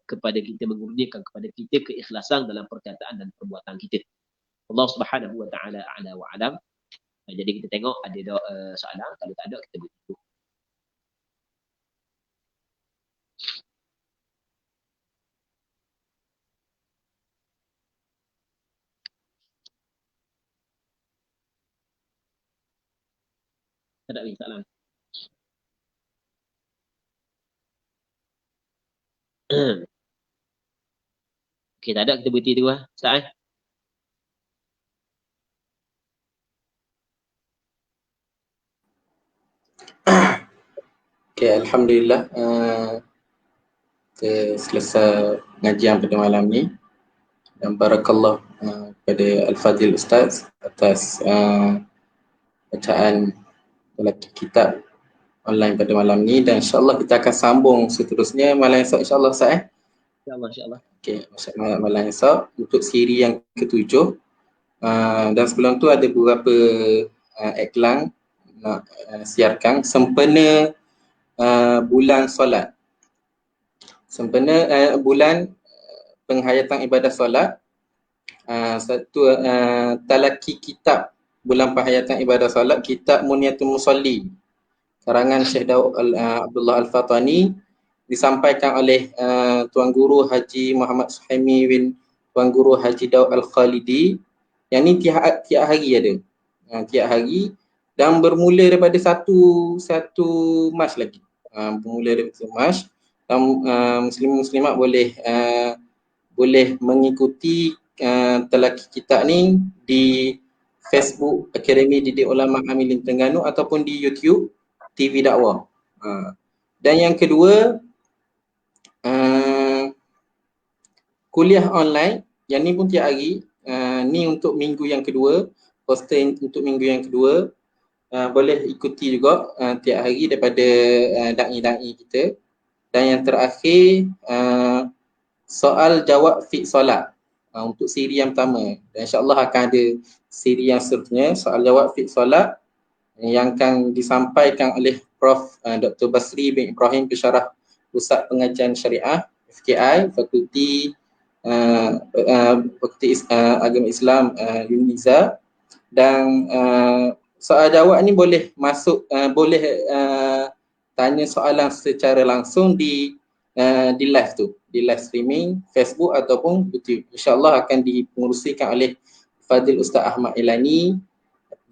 kepada kita, mengurniakan kepada kita keikhlasan dalam perkataan dan perbuatan kita. Allah Subhanahu wa taala a'la wa alam. Jadi kita tengok ada soalan, kalau tak ada kita berhenti. Tak ada lagi soalan. Okey, tak ada, kita berhenti dulu lah. Ustaz. Okay, Alhamdulillah. Kita selesai pengajian pada malam ni. Dan barakallah kepada Al-Fadhil Ustaz atas bacaan dalam kitab online pada malam ni, dan insyaAllah kita akan sambung seterusnya malam esok insyaAllah Ustaz. InsyaAllah. Okay, malam esok untuk siri yang ketujuh. Dan sebelum tu ada beberapa iklan nak siarkan sempena bulan solat. Sempena bulan penghayatan ibadah solat, satu talaki kitab bulan penghayatan ibadah solat, kitab Muniyatul Musalli karangan Syekh Daud Abdullah Al-Fatani, disampaikan oleh Tuan Guru Haji Muhammad Suhaimi bin Tuan Guru Haji Daud Al-Khalidi. Yang ni tiap hari ada. Tiap hari, dan bermula daripada 1 Mac lagi. Bermula daripada 1 Mac, dan muslim-muslimat boleh mengikuti talaki kitab ni di Facebook Akademi Didik Ulama Amilin Terengganu ataupun di YouTube TV Dakwah. Dan yang kedua, kuliah online, yang ni pun tiap hari. Ni untuk minggu yang kedua, poster untuk minggu yang kedua. Boleh ikuti juga tiap hari daripada da'i-da'i kita. Dan yang terakhir, soal jawab fiqh solat untuk siri yang pertama. Dan insyaAllah akan ada siri yang seterusnya, soal jawab fiqh solat, yang akan disampaikan oleh Prof. Dr. Basri bin Ibrahim, Pensyarah Pusat Pengajian Syariah FKI, Fakulti Agama Islam UNIZA. Dan soal jawab ni boleh masuk, boleh tanya soalan secara langsung di live tu, di live streaming Facebook ataupun YouTube. InsyaAllah akan dipengerusikan oleh Fadil Ustaz Ahmad Ilani,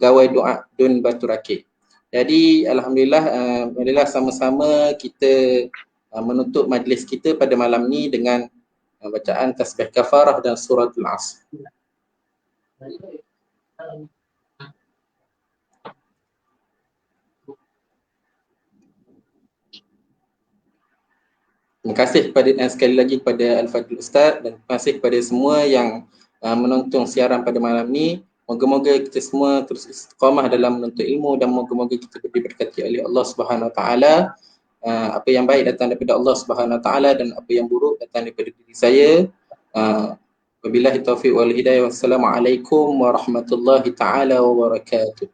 Gawai Doa Dun Batu Rakit. Jadi alhamdulillah sama-sama kita menutup majlis kita pada malam ni dengan bacaan tasbih kafarah dan suratul Asr. Terima kasih sekali lagi kepada Al-Fadhil Ustaz, dan terima kasih kepada semua yang menonton siaran pada malam ni. Moga-moga kita semua terus istiqamah dalam menuntut ilmu, dan moga-moga kita diberkati oleh Allah Subhanahu Wa Taala. Apa yang baik datang daripada Allah Subhanahu Wa Taala, dan apa yang buruk datang daripada diri saya. Wabillahi taufiq wal hidayah. Wassalamualaikum warahmatullahi taala wabarakatuh.